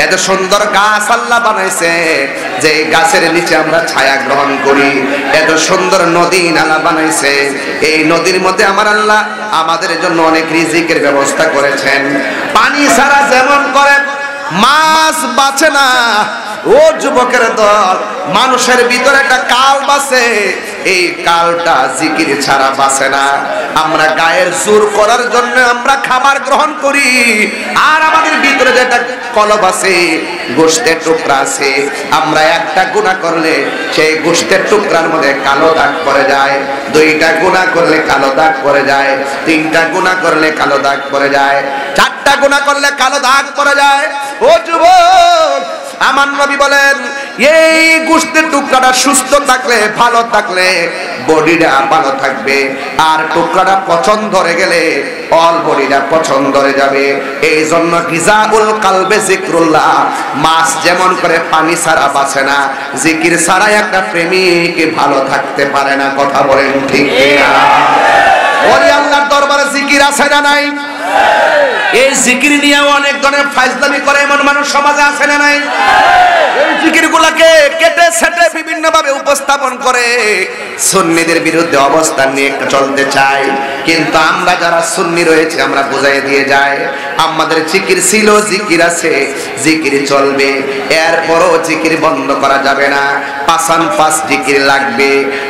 এত সুন্দর গাছ আল্লাহ বানাইছে যে গাছের নিচে আমরা ছায়া গ্রহণ করি। এত সুন্দর নদী নালা বানাইছে, এই নদীর মধ্যে আমার আল্লাহ আমাদের জন্য অনেক রিজিকের ব্যবস্থা করেছেন। পানি ছাড়া যেমন করে মাছ বাঁচে না, ও যুবকের দল, মানুষের ভিতরে একটা কাল বাসে, এই কালটা জিকির ছাড়া বাসে না। আমরা গায়ের জোর করার জন্য আমরা খাবার গ্রহণ করি, আর আমাদের ভিতরে যেটা কলব আছে, গোশতের টুকরা আছে, আমরা একটা গুনাহ করলে সেই গোশতের টুকরার মধ্যে কালো দাগ পড়ে যায়, দুইটা গুনাহ করলে কালো দাগ পড়ে যায়, তিনটা গুনাহ করলে কালো দাগ পড়ে যায়, চারটা গুনাহ করলে কালো দাগ পড়ে যায়। ও যুবক, আমার নবী বলেন এই গোশতের টুকরাটা সুস্থ থাকলে, ভালো থাকলে বডিটা ভালো থাকবে, আর টুকরাটা পছন্দ ধরে গেলে অল বডিটা পছন্দ ধরে যাবে। এই জন্য গিজাউল কালবে জিক্রুল্লাহ, মাছ যেমন করে পানি ছাড়া বাঁচে না, জিকির ছাড়া একটা প্রেমিক ভালো থাকতে পারে না। কথা বলেন ঠিক কিনা? ওরে আল্লাহর দরবারে জিকির আছে না নাই? এই জিকির নিয়ে অনেক ধরনের ফাইজলামি করে এমন মানুষ সমাজে আছে না নাই? এই জিকিরগুলোকে কেটে সেটে বিভিন্ন ভাবে উপস্থাপন করে সুন্নিদের বিরুদ্ধে অবস্থান নিয়ে চলতে চায়। কিন্তু আমরা যারা সুন্নি রয়েছে আমরা বুঝাই দিয়ে যাই আমাদের জিকির ছিল, জিকির আছে, জিকির চলবে, এরপরও জিকির বন্ধ করা যাবে না। পাঁচান পাঁচ জিকির লাগবে,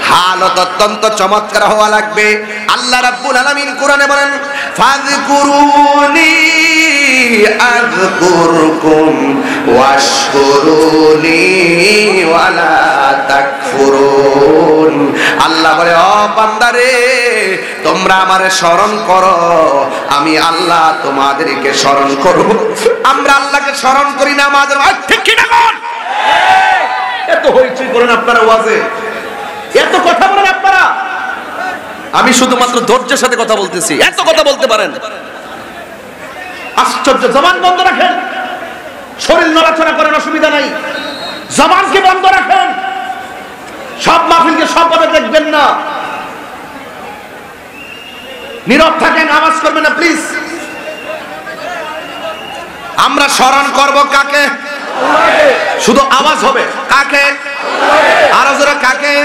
হালত অত্যন্ত চমৎকার হওয়া লাগবে। আল্লাহ রাব্বুল আলামিন কোরআনে বলেন ফাযকুরুনি আযকুরকুম ওয়াশকুরুনি ওয়ালা তাকফুরুন। আল্লাহ বলে ও বান্দারে তোমরা আমারে স্মরণ করো, আমি আল্লাহ তোমাদেরকে স্মরণ করব। আমরা আল্লাহকে স্মরণ করি না আমাদের ঠিক কি না? কোন এত হইচই করেন আপনারা ওয়াজে, এত কথা বলেন আপনারা। আমি শুধুমাত্র ধৈর্যের সাথে কথা বলতেছি, এত কথা বলতে পারেন? আশ্চর্য। জবান বন্ধ রাখেন, শরীর নড়াচড়া করেন, অসুবিধা নাই, জবানকে বন্ধ রাখেন। সব মাহফিলকে সব ভাবে দেখবেন না, নীরব থাকেন, আওয়াজ করবেন না প্লিজ। আমরা স্মরণ করব কাকে? শুধু আওয়াজ হবে কাকে? আরো জোরে কাকে?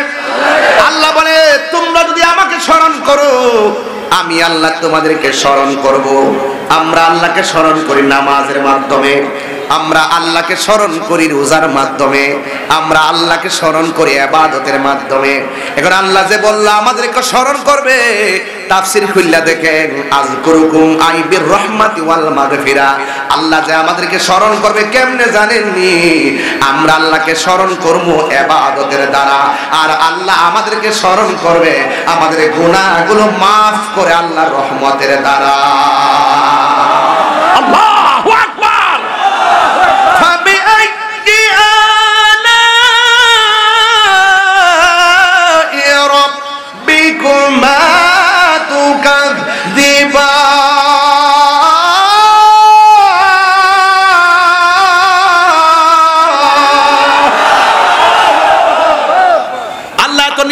আল্লাহ বলে তোমরা যদি আমাকে স্মরণ করো আমি আল্লাহ তোমাদেরকে স্মরণ করব। আমরা আল্লাহকে স্মরণ করি নামাজের মাধ্যমে, আমরা আল্লাহকে স্মরণ করি রোজার মাধ্যমে, আমরা আল্লাহকে স্মরণ করি ইবাদতের মাধ্যমে। এখন আল্লাহ যে বলল আমাদেরকে স্মরণ করবে, তাফসীর খুললা দেখেন, আযকুরুকুম আইবির রহমাতি ওয়াল মাগফিরা। আল্লাহ যে আমাদেরকে স্মরণ করবে কেমনে জানেননি? আমরা আল্লাহকে স্মরণ করব ইবাদতের দ্বারা, আর আল্লাহ আমাদেরকে স্মরণ করবে আমাদের গুনাহগুলো মাফ করে আল্লাহর রহমতের দ্বারা। আল্লাহু আকবার। ফাবিআইয়ি আলাই রাব্বিকুমা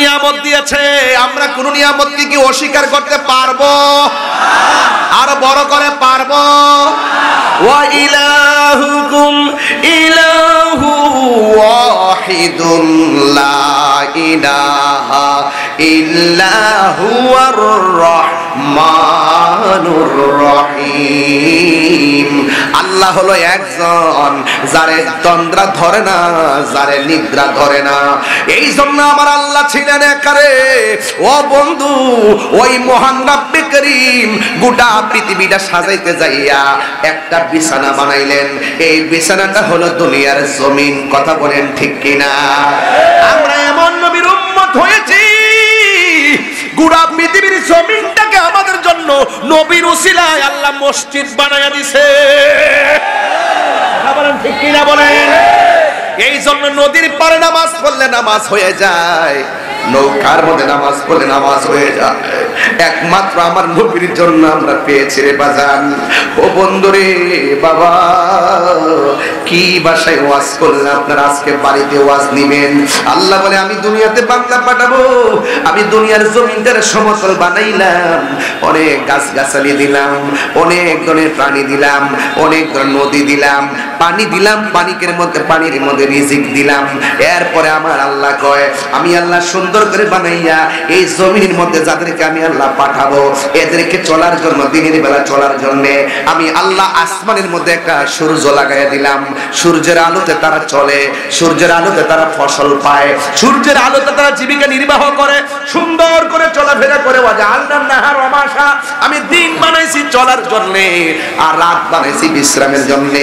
নিয়ামত দিয়েছে, আমরা কোন নিয়ামতকে কি অস্বীকার করতে পারবো? আর বড় করে পারবো? ওয়া ইলাহুকুম ইলাহু ওয়াহিদুন লা ইলাহা ইল্লা হুয়ার রহমানুর রহিম। আল্লাহ হলো একজন, যারে তন্দ্রা ধরে না, যারে নিদ্রা ধরে না। এই জন্য আমার আল্লাহ ছিলেন একারে। ও বন্ধু, ওই মহান রব্বে করিম গোটা পৃথিবীটা সাজাইতে যাইয়া একটা বিছানা বানাইলেন। এই বিছানাটা হলো দুনিয়ার জমিন। কথা বলেন ঠিক কিনা? আমরা এমন নবীর উম্মত হয়েছি, গোটা পৃথিবীর জমিনটাকে আমাদের জন্য নবীর উসিলায় আল্লাহ মসজিদ বানায়া দিছে। কথা বলেন ঠিক কিনা? বলেন। এই জন্য নদীর পারে নামাজ পড়লে নামাজ হয়ে যায়, নৌকার মধ্যে নামাজ পড়লে নামাজ হয়ে যায়। একমাত্র আমার নবীর জন্য আমরা পেয়েছি রে বাজান। ও বন্ধুরে বাবা, কি ভাষায় ওয়াজ করলেন আপনারা? আজকে বাড়িতে ওয়াজ নিবেন। আল্লাহ বলে আমি দুনিয়াতে বাংলা পাঠাবো, আমি দুনিয়ার জমিনটারে সমতল বানাইলাম, অনেক গাছগাছালি দিলাম, অনেক ধরনের প্রাণী দিলাম, অনেক ধরনের নদী দিলাম, পানি দিলাম, পানির মধ্যে রিজিক দিলাম। এরপরে আমার আল্লাহ কয় আমি আল্লাহ সুন্দর করে বানাইয়া এই জমিনের মধ্যে যাদেরকে আমি আল্লাহ পাঠাবো, এদেরকে চলার জন্য, দিনের বেলা চলার জন্য আমি আল্লাহ আসমানের মধ্যে একটা সূর্য লাগাইয়া দিলাম। সূর্যের আলোতে তারা চলে, সূর্যের আলোতে তারা ফসল পায়, সূর্যের আলোতে তারা জীবিকা নির্বাহ করে, সুন্দর করে চলাফেরা করে। আমি দিন বানাইছি চলার জন্য, আর রাত বানাইছি বিশ্রামের জন্য।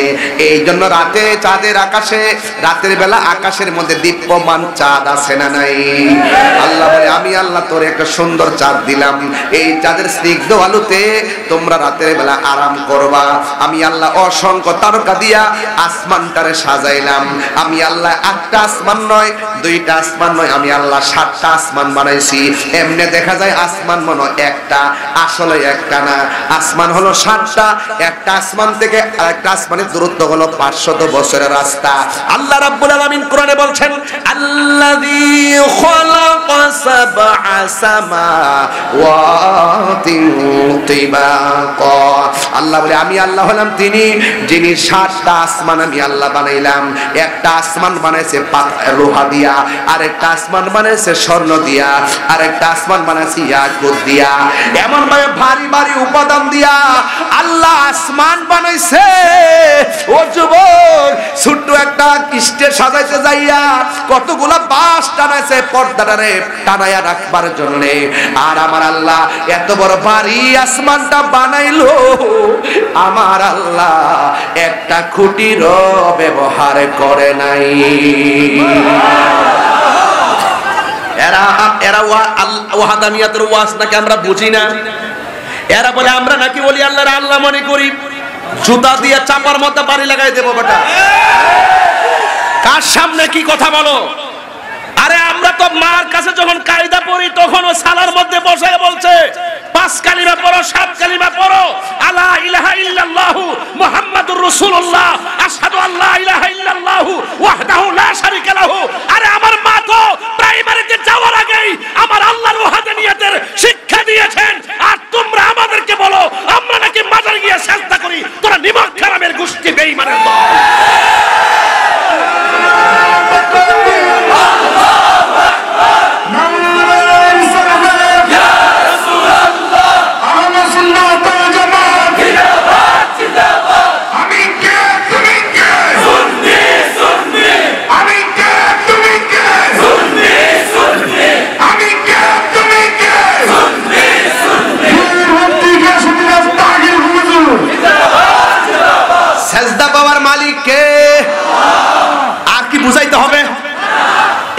এই জন্য রাতে চাঁদের আকাশে, রাতের বেলা আকাশের মধ্যে দীপ্যমান চাঁদ আছে না নাই? আল্লাহ বলে আমি আল্লাহ তোর একটা সুন্দর চাঁদ দিলাম, এই চাঁদের স্নিগ্ধ আলোতে তোমরা রাতের বেলা আরাম করবা। আমি আল্লাহ অসংখ্য তারকা দিয়া আসমানটারে সাজাইলাম। আমি আল্লাহ একটা আসমান নয়, দুইটা আসমান নয়, আমি আল্লাহ 7টা আসমান বানাইছি। এমনি দেখা যায় আসমান মনে একটা, আসলে একটা না। আসমান হলো 7টা, একটা আসমান থেকে আরেকটা আসমানের দূরত্ব হলো 500 বছরের রাস্তা। আল্লাহ রাব্বুল আলামিন কোরআনে বলছেন আল্লাযী খালাকা সাবআ সামাওয়াতিন তিবাকা। আল্লাহ বলে আমি আল্লাহ হলাম তিনি যিনি 7টা আসমান আমি আল্লাহ বানাইলাম। একটা আসমান বানাইছে লোহা দিয়া, আরেকটা আসমান বানাইছে স্বর্ণ দিয়া, আরেকটা আসমান বানাইছে ইয়াকুত দিয়া। এমন ভাবে ভারী ভারী উপাদান দিয়া আল্লাহ আসমান বানাইছে। ও যুবক, ছোট্ট একটা কিস্টে সাজাইতে যাইয়া কতগুলা বাঁশ টানাইছে পর্দাটারে টানাইয়া রাখবার জন্য। আর আমার আল্লাহ এত বড় ভারী আসমানটা বানাইলো, আমার আল্লাহ একটা খুঁটিরও ব্যবহার করে নাই। এরা ওয়াহাদানিয়াতের ওয়াজ নাকি আমরা বুঝি না। এরা বলে আমরা নাকি বলি আল্লাহর আল্লাহ মনে করি, জুতা দিয়ে চাপার মতো বাড়ি লাগাই দেবো বেটা। কার সামনে কি কথা বলো? আরে আমরা তো মার কাছে যখন কায়দা পড়ি তখন ও সালার মধ্যে বসে বলছে 5 কালিমা পড়ো, 7 কালিমা পড়ো, আলা ইলাহা ইল্লাল্লাহু মুহাম্মাদুর রাসূলুল্লাহ, আশহাদু আল্লা ইলাহা ইল্লাল্লাহু ওয়াহদাহু লা শারীকা লাহু। আরে আমার মা তো প্রাইমারিতে যাওয়ার আগেই আমার আল্লাহর ওয়াহদানিয়তের শিক্ষা দিয়েছেন, আর তোমরা আমাদেরকে বলো আমরা নাকি মাজার গিয়ে সিজদা করি। তোরা নিমক হারামের গোষ্ঠী, বেঈমানের দল। সেজদা পাওয়ার মালিক কে? আর কি বুঝাইতে হবে?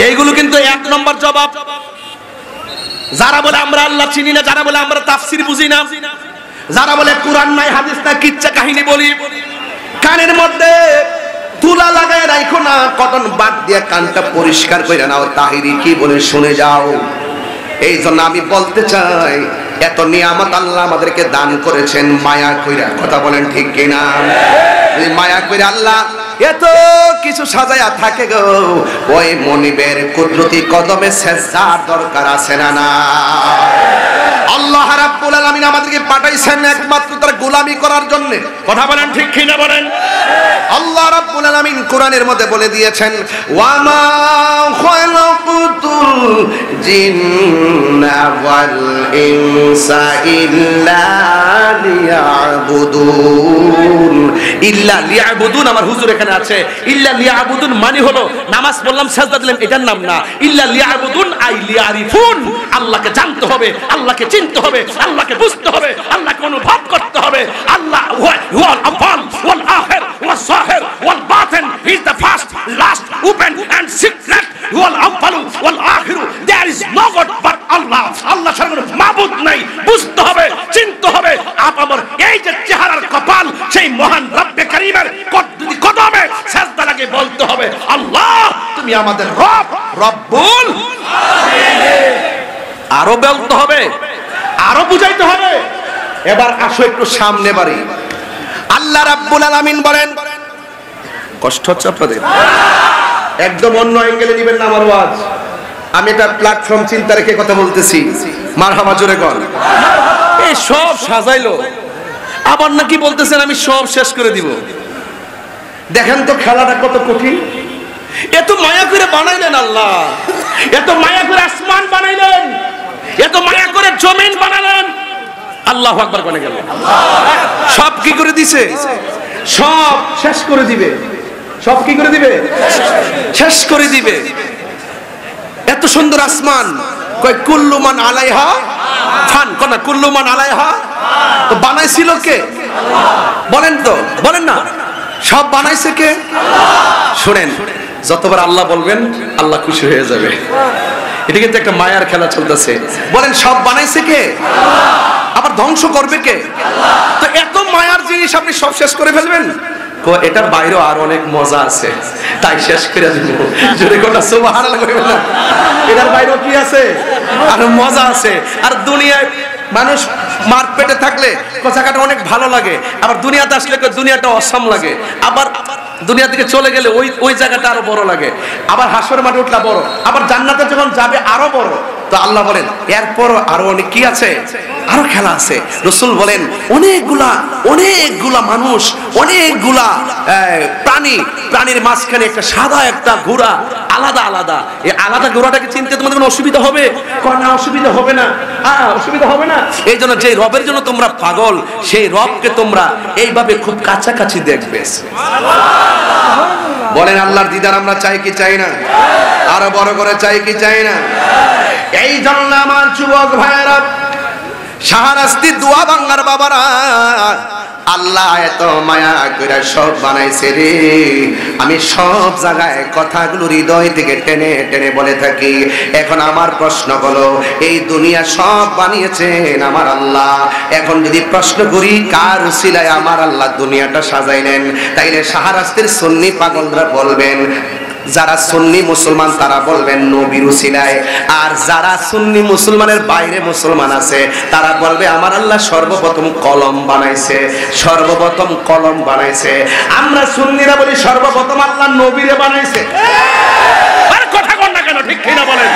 এইগুলো কিন্তু 1 নম্বর জবাব। যারা বলে আমরা আল্লাহ চিনি না, যারা বলে আমরা তাফসীর বুঝি না, যারা বলে কোরআন নাই হাদিস নাই কিচ্ছা কাহিনী বলি, কানের মধ্যে তুলা লাগায় রাখো না, কটন বাদ দিয়ে কানটা পরিষ্কার করে নাও, তাহিরি কি বলে শুনে যাও। এই জন্য আমি বলতে চাই, এত নিয়ামত আল্লাহ আমাদেরকে দান করেছেন মায়া কইরা, কথা বলেন ঠিক কিনা? মায়া কইরা আল্লাহ এত কিছু সাজায়া থাকে গো, ওই মনিবের কুদরতি কদমে সেজদার দরকার আছে না? না, আল্লাহ রাব্বুল আলামিন আমাদেরকে পাঠাইছেন একমাত্র তার গোলামি করার জন্য, কথা বলেন ঠিক কিনা বলেন? আল্লাহ রাব্বুল আলামিন কোরআনের মধ্যে বলে দিয়েছেন, ওয়া মা খালাকুতুল জিন্না ওয়াল ইনসা ইল্লা লিয়াবুদুন। ইল্লা লিয়াবুদুন, আমার হুজুর এখানে আছে, ইল্লা লিয়াবুদুন মানে হলো নামাজ পড়লাম সাজদা দিলাম এটার নাম না। ইল্লা লিয়াবুদুন আই লিয়ারিফুন, আল্লাহকে জানতে হবে, আল্লাহকে চিনতে হবে, আল্লাহকে বুঝতে হবে, আল্লাহকে অনুভব করতে হবে। আল্লাহ হুয়াল আউয়াল ওয়াল আখির ওয়াল যাহির ওয়াল বাতিন, he is the first, last, open and secret. হুয়াল আউয়াল ওয়াল আখির, there is no god but আল্লাহ। আল্লাহ ছাড়া কোনো মাবুদ নাই, বুঝতে হবে, চিনতে হবে। আমার এই যে চেহারার কপাল, সেই মহান রব্বে কারীমের কদমে সিজদা লাগে বলতে হবে, আল্লাহ তুমি আমাদের রব, রব্বুল আলামিন। আরো বলতে হবে, আরো বুঝাইতে হবে। এবার আসো একটু সামনে বাড়ি। আল্লাহ রাব্বুল আলামিন বলেন, কষ্ট হচ্ছে আপনাদের? একদম অন্য অ্যাঙ্গেলে নেবেন না আমার ওয়াজ। আমি এটা প্ল্যাটফর্ম চিন্তা রেখে কথা বলতেছি। মারহাবা জোরে কর। এই সব সাজাইলো, আবার নাকি বলতেছেন আমি সব শেষ করে দিব। দেখেন তো খেলাটা কত কঠিন। এত মায়া করে বানাইলেন আল্লাহ, এত মায়া করে আসমান বানাইলেন, এত মায়া করে জমিন বানালেন। আল্লাহু আকবার কোনে গেল? সব কি করে দিছে? সব শেষ করে দিবে। সব কি করে দিবে? শেষ করে দিবে। এত সুন্দর আসমান, কয় কুল্লু মান আলাইহা ফান, কোন কুল্লু মান আলাইহা, তো বানাইছিল কে? বলেন তো, বলেন না, সব বানাইছে কে? শুনেন, যতবার আল্লাহ বলবেন আল্লাহ খুশি হয়ে যাবে। এটা কিন্তু একটা মায়ার খেলা চলতেছে। বলেন সব বানাইছে কে? আবার ধ্বংস করবে কে? তো এত মায়ার জিনিস আপনি সব শেষ করে ফেলবেন? এটার বাইরেও আর অনেক মজা আছে, তাই শেষ করে দিব। যদি কোটা সুবহানাল্লাহ কইবেন না, এটার বাইরেও কি আছে? আর মজা আছে। আর দুনিয়ায় মানুষ মার পেটে থাকলে জায়গাটা অনেক ভালো লাগে, আবার দুনিয়াতে আসলে দুনিয়াটা অসাম লাগে, আবার দুনিয়া থেকে চলে গেলে ওই জায়গাটা আরো বড় লাগে, আবার হাসরের মাঠে উঠলা বড়, আবার জান্নাতে যখন যাবে আরো বড়। তো আল্লাহ বলেন এরপর আরো অনেক কি আছে, আরো খেলা আছে। রাসূল বলেন অনেকগুলা মানুষ, অনেকগুলা প্রাণীর মাঝখানে একটা সাদা একটা ঘোড়া, আলাদা আলাদা। এই আলাদা ঘোড়াটাকে চিনতে তোমাদের কোনো অসুবিধা হবে? না, অসুবিধা হবে না, অসুবিধা হবে না। এই জন্য যে রবের জন্য তোমরা পাগল, সেই রবকে তোমরা এইভাবে খুব কাছাকাছি দেখবে। বলেন আল্লাহর দিদার আমরা চাই কি চাই না? আরো বড় করে চাই কি চাই না? এই জন্য আমার যুবক ভাইয়েরা, শাহরাস্তি দোয়া বাংলার বাবারা, আল্লাহ এত মায়া করে সব বানাইছে রে। আমি সব জায়গায় কথাগুলো হৃদয় থেকে টেনে টেনে বলে থাকি। এখন আমার প্রশ্ন হলো, এই দুনিয়া সব বানিয়েছেন আমার আল্লাহ। এখন যদি প্রশ্ন করি কার উসিলায় আমার আল্লাহ দুনিয়াটা সাজাইলেন, তাইলে শাহরাস্তির সুন্নি পাগলরা বলবেন, যারা সুন্নি মুসলমান তারা বলবেন নবীর উসিলায়, আর যারা সুন্নি মুসলমানের বাইরে মুসলমান আছে তারা বলবে আমার আল্লাহ সর্বপ্রথম কলম বানাইছে, সর্বপ্রথম কলম বানাইছে। আমরা সুন্নিরা বলি সর্বপ্রথম আল্লাহ নবীরে বানাইছে। আর কথা কন না কেন, ঠিক কিনা বলেন?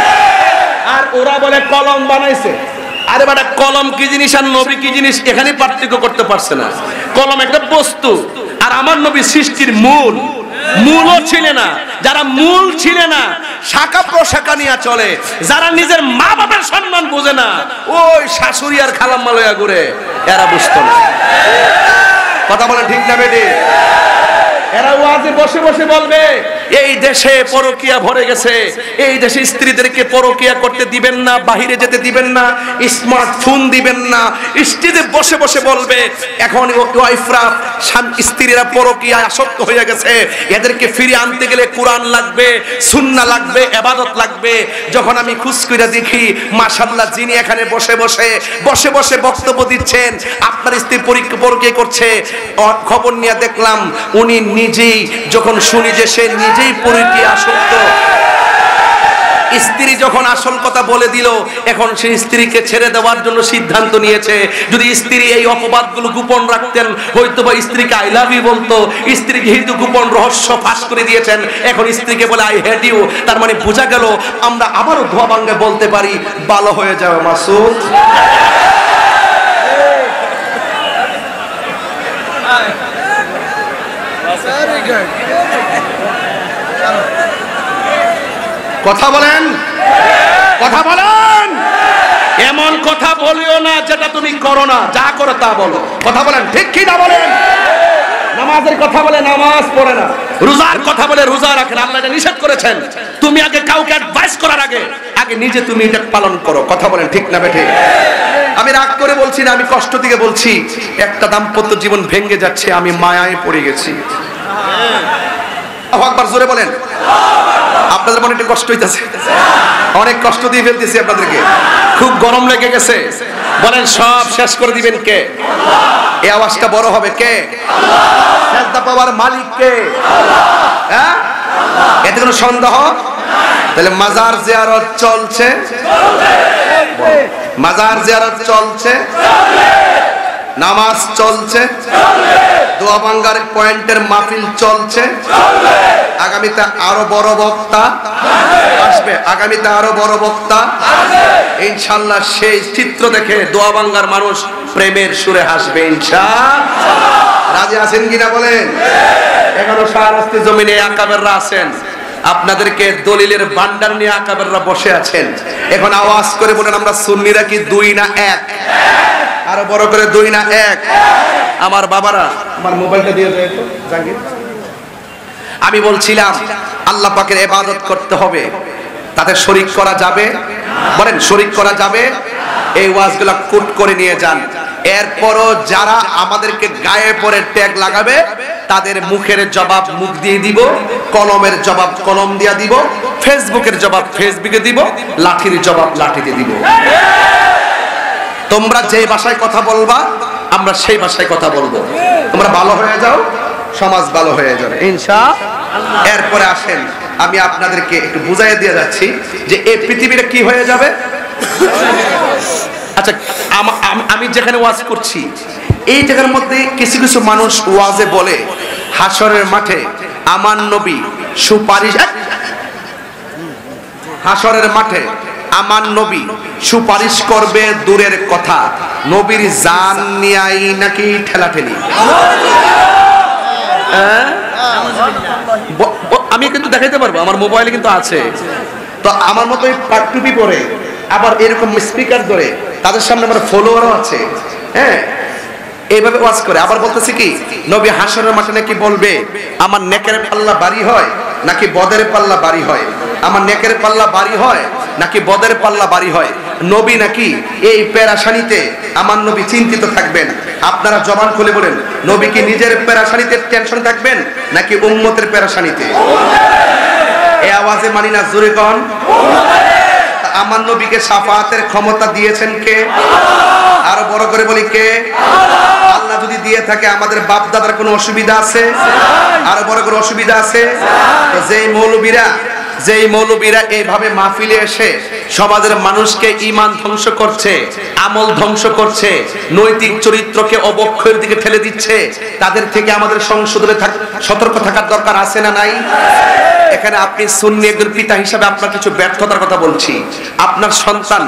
আর ওরা বলে কলম বানাইছে। আরে বাটা, কলম কি জিনিস আর নবী কি জিনিস এখানে পার্থক্য করতে পারছে না। কলম একটা বস্তু, আর আমার নবী সৃষ্টির মূলও ছিলেন না। যারা মূল ছিলেন না, শাখা প্রশাখা নিয়ে চলে, যারা নিজের মা বাবার সম্মান বোঝে না, ওই শাশুড়ি আর খালাম্মা লইয়া ঘুরে, এরা বুঝতো না। কথা বলেন ঠিক না বেটি? এরা ওয়াজে বসে বসে বলবে এই দেশে পরকিয়া ভরে গেছে, এই দেশে স্ত্রীদেরকে পরকিয়া করতে দিবেন না, বাহিরে যেতে দিবেন না, স্মার্টফোন দিবেন না, স্ত্রীদের বসে বসে বলবে এখন ওয়াইফরা স্ত্রীরা পরকিয়ায় আসক্ত হয়ে গেছে, এদেরকে ফিরে আনতে গেলে কোরআন লাগবে, সুন্নাহ লাগবে, ইবাদত লাগবে। যখন আমি খুশ কইরা দেখি মাশাআল্লাহ যিনি এখানে বসে বসে বক্তব্য দিচ্ছেন আপনার স্ত্রী পরকিয়া করছে, খবর নিয়ে দেখলাম উনি নিজেই, যখন শুনি যে সে নিজেই পরকিয়া আসক্ত, স্ত্রী যখন আসল কথা বলে দিল, এখন সেই স্ত্রীকে ছেড়ে দেওয়ার জন্য সিদ্ধান্ত নিয়েছে। যদি স্ত্রী এই অপবাদগুলো গোপন রাখতেন, হয়তো বা স্ত্রীকে আই লাভ ইউ বলতো। স্ত্রীকে যেহেতু গোপন রহস্য ফাঁস করে দিয়েছেন, এখন স্ত্রীকে বলে আই হেট ইউ। তার মানে বোঝা গেল আমরা আবারও ধোয়া ভাঙ্গে বলতে পারি ভালো হয়ে যাবে মাসুদ। কথা বলেন, কথা বলেন। এমন কথা বলিও না যেটা তুমি করো না, যা করো তা বলো। কথা বলেন, ঠিক কি না বলেন? নামাজের কথা বলে নামাজ পড়ে না, রোজার কথা বলে রোজা রাখে না। আল্লাহ এটা নিষেধ করেছেন। তুমি আগে কাউকে অ্যাডভাইস করার আগে নিজে তুমি এটা পালন করো। কথা বলেন, ঠিক না বেঠিক? আমি রাগ করে বলছি না, আমি কষ্ট থেকে বলছি। একটা দাম্পত্য জীবন ভেঙে যাচ্ছে, আমি মায়ায় পড়ে গেছি। আল্লাহু আকবার, জোরে বলেন। আপনাদের মনে একটু কষ্ট হইতেছে, অনেক কষ্ট দিয়ে ফেলতেছি আপনাদেরকে, খুব গরম লেগে গেছে। বলেন সব শেষ করে দিবেন কে? এই আওয়াজটা বড় হবে কে? সেজদা পাওয়ার মালিক কে? হ্যাঁ, এতে কোনো সন্দেহ? তাহলে মাজার জিয়ারত চলছে, মাজার জিয়ারত চলছে, নামাজ চলছে, দোয়া ভাঙ্গার পয়েন্টের মাহফিল চলছে। আগামীতে আরো বড় বক্তা আসবে, আগামীতে আরো বড় বক্তা ইনশাআল্লাহ। সেই চিত্র দেখে দোয়া ভাঙ্গার মানুষ প্রেমের সুরে হাসবে ইনশাআল্লাহ। রাজি আছেন কিনা বলেন? এখনো শাহরাস্তি জমিনে আকাবেররা আছেন, আপনাদেরকে দলিলের ভান্ডার নিয়ে আকাবেররা বসে আছেন। এখন আওয়াজ করে বলেন আমরা সুন্নিরা কি দুই না এক? আরো বড় করে দুই না এক? আমার বাবারা, আমার মোবাইলটা দিয়ে দেয় তো জাঙ্গির। আমি বলছিলাম আল্লাহ পাকের ইবাদত করতে হবে, তাতে শরীক করা যাবে? বলেন শরীক করা যাবে? এই ওয়াজগুলো কুট করে নিয়ে যান। এরপরও যারা আমাদেরকে গায়ে পরে ট্যাগ লাগাবে তাদের মুখের জবাব মুখ দিয়ে দিব, কলমের জবাব কলম দিয়ে দিব, ফেসবুকের জবাব ফেসবুকে দিব, লাঠির জবাব লাঠিতে দিব। তোমরা যে ভাষায় কথা বলবা আমরা সেই ভাষায় কথা বলবো। তোমরা ভালো হয়ে যাও, সমাজ ভালো হয়ে যাবে ইনশাআল্লাহ। এরপরে আসেন আমি আপনাদেরকে একটু বুঝাইয়া দিয়ে যাচ্ছি যে এই পৃথিবীটা কি হয়ে যাবে। আচ্ছা, আমি যেখানে ওয়াজ করছি এই জায়গার মধ্যে কিছু কিছু মানুষ ওয়াজে বলে হাসরের মাঠে আমার নবী সুপারিশ, হাসরের মাঠে আমার নবী সুপারিশ করবে দূরের কথা, নবীর জান নিয়াই নাকি ঠেলাঠেলি। আমি কিন্তু দেখাইতে পারবো, আমার মোবাইলে কিন্তু আছে। তো আমার মতো পাটটুপি পরে আবার এরকম স্পিকার ধরে তাদের সামনে আমার ফলোয়ারও আছে, হ্যাঁ, এইভাবে ওয়াজ করে আবার বলতেছে কি নবী হাসরের মাঠে নাকি বলবে আমার নেকের পাল্লা ভারী হয় নাকি বদের পাল্লা ভারী হয়, আমার নেকের পাল্লা ভারী হয় নাকি বদের পাল্লা ভারী হয়। নবী নাকি এই পেরেশানিতে আমার নবী চিন্তিত থাকবেন। আপনারা জবান খুলে বলেন নবী কি নিজের পেরেশানিতে টেনশন থাকবেন নাকি উম্মতের পেরেশানিতে? এই আওয়াজে মানি না, জোরে কোন। আমার নবীকে শাফাআতের ক্ষমতা দিয়েছেন কে? আরো বড় করে বলি কে? আল্লাহ যদি দিয়ে থাকে আমাদের বাপ দাদার কোনো অসুবিধা আছে? আরো বড় করে অসুবিধা আছে? তো যেই মৌলবীরা এইভাবে মাহফিলে এসে সমাজের মানুষকে ঈমান ধ্বংস করছে, আমল ধ্বংস করছে, নৈতিক চরিত্রকে অবক্ষয়ের দিকে ঠেলে দিচ্ছে, তাদের থেকে আমাদের সংশোধনে সতর্ক থাকার দরকার আছে না নাই? এখানে আপনি সুন্নি একজন পিতা হিসাবে আপনার কিছু ব্যর্থতার কথা বলছি। আপনার সন্তান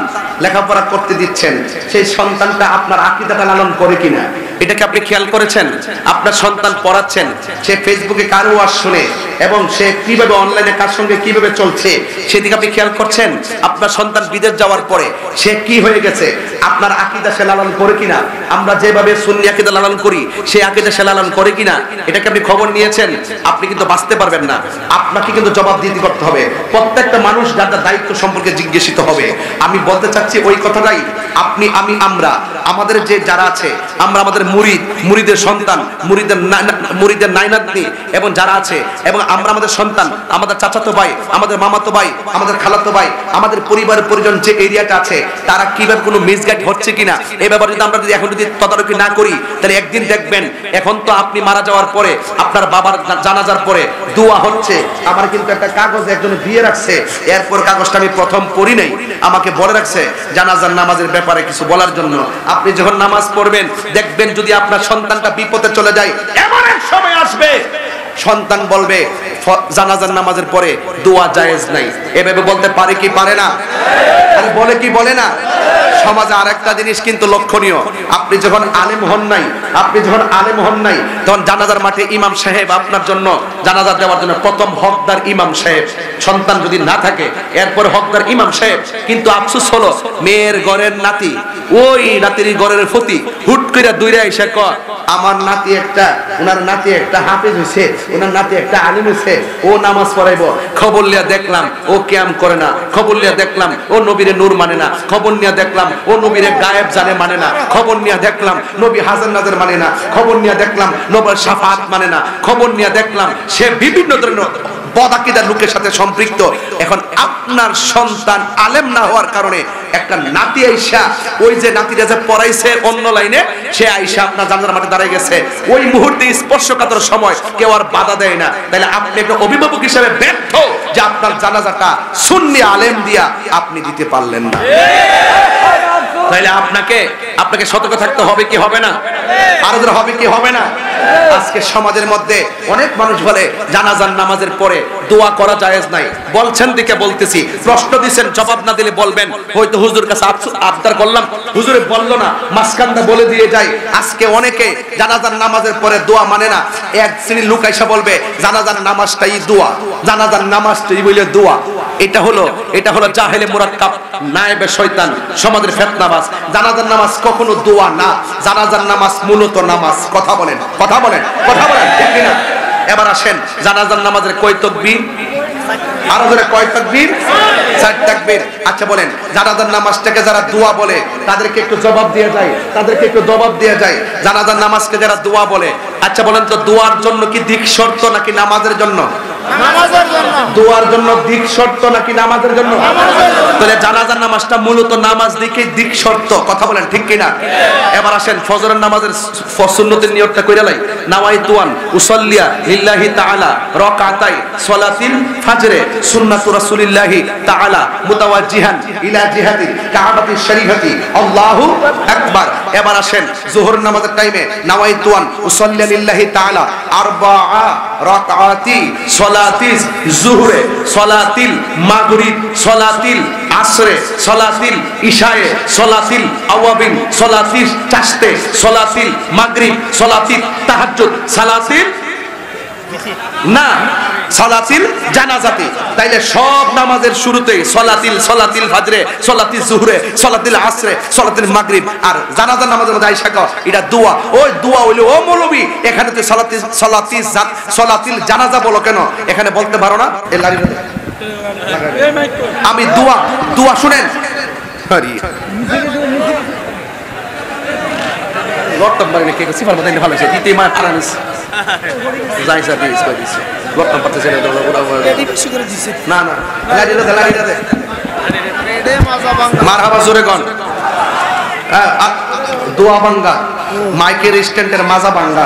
লেখাপড়া করতে দিচ্ছেন, সেই সন্তানটা আপনার আকীদাটা লালন করে কিনা এটাকে আপনি খেয়াল করেছেন? আপনার সন্তান পড়াচ্ছেন, সে ফেসবুকে কারো ওয়াজ শুনে এবং সে কিভাবে অনলাইনে কার সঙ্গে কিভাবে চলছে সেদিকে আপনি খেয়াল করছেন? আপনার সন্তান বিদেশ যাওয়ার পরে সে কি হয়ে গেছে, আপনার আকীদা সে লালন করে কিনা? আমরা যেভাবে সুন্নি আকীদা লালন করি সেই আকীদা সে লালন করে কিনা, এটাকে আপনি খবর নিয়েছেন? আপনি কিন্তু বাঁচতে পারবেন না, আপনাকে কিন্তু জবাবদিহি করতে হবে। প্রত্যেকটা মানুষ যার যার দায়িত্ব সম্পর্কে জিজ্ঞাসিত হবে। আমি বলতে চাচ্ছি ওই কথাটাই, আপনি আমি আমরা আমাদের যে যারা আছে, আমরা আমাদের মুরিদের সন্তান, মুরিদের নাইনাতনি এবং যারা আছে, এবং আমরা আমাদের সন্তান, আমাদের চাচাতো ভাই, আমাদের মামাতো ভাই, আমাদের খালাতো ভাই, আমাদের পরিবারের পরিজন যে এরিয়াটা আছে, তারা কিভাবে কোনো মিসগাইড হচ্ছে কিনা এই ব্যাপারে যদি আমরা এখন যদি তদারকি না করি, তাহলে একদিন দেখবেন, এখন তো আপনি মারা যাওয়ার পরে আপনার বাবার জানাজার পরে দোয়া হচ্ছে। আমার কিন্তু একটা কাগজ একজন দিয়ে রাখছে, এরপর কাগজটা আমি প্রথম পড়ি নাই, আমাকে বলে রাখছে জানাজার নামাজের ব্যাপারে কিছু বলার জন্য। আপনি যখন নামাজ পড়বেন দেখবেন যদি আপনার সন্তানটা বিপদে চলে যায়, এমন এক সময় আসবে সন্তান বলবে জানাজার নামাজের পরে দোয়া জায়েজ নাই। এভাবে বলতে পারে কি পারে না? আরে বলে কি বলে না? সমাজে আরেকটা জিনিস কিন্তু লক্ষণীয়, আপনি যখন আলেম হন নাই তখন জানাজার মাঠে ইমাম সাহেব আপনার জন্য জানাজা দেওয়ার জন্য প্রথম হকদার ইমাম সাহেব, সন্তান যদি না থাকে এরপর হকদার ইমাম সাহেব। কিন্তু আফসোস হলো মেয়ের ঘরের নাতি, ওই নাতির ঘরের ফতি হুট করে দূরে এসে কয় আমার নাতি একটা, ওনার নাতি একটা হাফেজ হয়েছে, ওনার নাতি একটা আলিম হয়েছে, ও নামাজ পড়াইবো। খবর লিয়া দেখলাম ও কিয়াম করে না, খবর লিয়া দেখলাম ও নবীরে নূর মানে না, খবর নিয়ে দেখলাম ও নবীরে গায়েব জানে মানে না, খবর নিয়ে দেখলাম নবী হাজার নাজার মানে না, খবর নিয়ে দেখলাম নবীর শাফাত মানে না, খবর নিয়ে দেখলাম সে বিভিন্ন ধরনের বদাকিদার লোকের সাথে সম্পৃক্ত। এখন আপনার সন্তান আলেম না হওয়ার কারণে একটা নাতি আইসা, ওই যে নাতিটা যে পড়াইছে অন্য লাইনে, সে আইসা আপনার জানাজার মাঠে দাঁড়িয়ে গেছে, ওই মুহূর্তে স্পর্শকাতর সময় কেউ আর বাধা দেয় না। তাহলে আপনি একটা অভিভাবক হিসেবে ব্যর্থ যে আপনার জানাজাটা সুন্নি আলেম দিয়া আপনি দিতে পারলেন না। তাহলে আপনাকে সতর্ক থাকতে হবে কি হবে না? আরো হবে কি হবে না? আজকে সমাজের মধ্যে অনেক মানুষ বলে জানাজার নামাজের পরে দোয়া করা জায়েজ নাই। বলছেন দিকে বলতেছি, প্রশ্ন দিবেন, জবাব না দিলে বলবেন হয়তো হুজুর কাছে আবদার করলাম, হুজুরে বললো না, মাসকান্দা বলে দিয়ে যায়। আজকে অনেকে জানাজার নামাজের পরে দোয়া মানে না। এক শ্রেণীর লোক আইসা বলবে জানাজার নামাজটাই দোয়া, জানাজার নামাজটাই বলে দোয়া। এটা হলো জাহেলে মুরাক্কাব, নায়েবে শয়তান, সমাজের ফিতনাবাজ। জানাজার নামাজ কখনো দোয়া না, জানাজার নামাজ মূলত নামাজ। কথা বলেন ঠিক কিনা? এবার আসেন, জানাজার নামাজের কয় তাকবীর? আরো ধরে কয় তাকবীর? 4 তাকবীর। আচ্ছা বলেন, জানাজার নামাজটাকে যারা দোয়া বলে তাদেরকে একটু জবাব দিয়ে যায়, জানাজার নামাজকে যারা দোয়া বলে, আচ্ছা বলেন তো দোয়ার জন্য কি দিক শর্ত নাকি নামাজের জন্য? নামাজের জন্য। দোয়ার জন্য দিক শর্ত নাকি নামাজের জন্য? তাহলে জানাজার নামাজটা মূলত নামাজ দিক শর্ত। কথা বলেন ঠিক কিনা? এবার আসেন ফজরের নামাজের সুন্নতের নিয়তটা কইরা লাই, নাওয়াইতু আন উসাল্লিয়া লিল্লাহি তাআলা রাকাতাই সালাতিল ফাজরে সুন্নাতু রাসূলিল্লাহি তাআলা মুতাওয়াজ্জিহান ইলা জিহাতি কাবাতিশ শরীফাতি আল্লাহু আকবার। এবার আসেন যোহর নামাজের টাইমে, নাওয়াইতু আন উসাল্লিয়া লিল্লাহি তাআলা আরবাআ রাকাতি সলাতিল জুহরে, সলাতিল মাগরিব, সলাতিল আসরে, সলাতিল ইশায়ে, সলাতিল আওয়াবিন, সলাতিল চাশতে, সলাতিল মাগরিব, সলাতিল তাহাজ্জুদ, সলাতিল না সলাতিল জানাজাতি। তাইলে সব নামাজের শুরুতেই সলাতিল ফাজরে, সলাতিল জুহরে, সলাতিল আসরে, সলাতিল মাগরিব। আর জানাজার নামাজের মধ্যে আইসা কও এটা দোয়া। ওই দোয়া হইলো ও মৌলবী, এখানে তো সলাতিল জানাজা বলো কেন? এখানে বলতে পারো না? আমি দোয়া শুনেন, লটম বাড়ি কে সিফার মধ্যে ভালো আছে ইতে মা আরামিস যাই যাবে ইসবা দিছে লটম পাতে ছেড়ে দাও ওরা এডি বেশি করে দিছে না লাড়িটা দে মারহাবা জোরে কোন দোয়া ভাঙ্গা মাইকের স্ট্যান্ডের মাজা ভাঙ্গা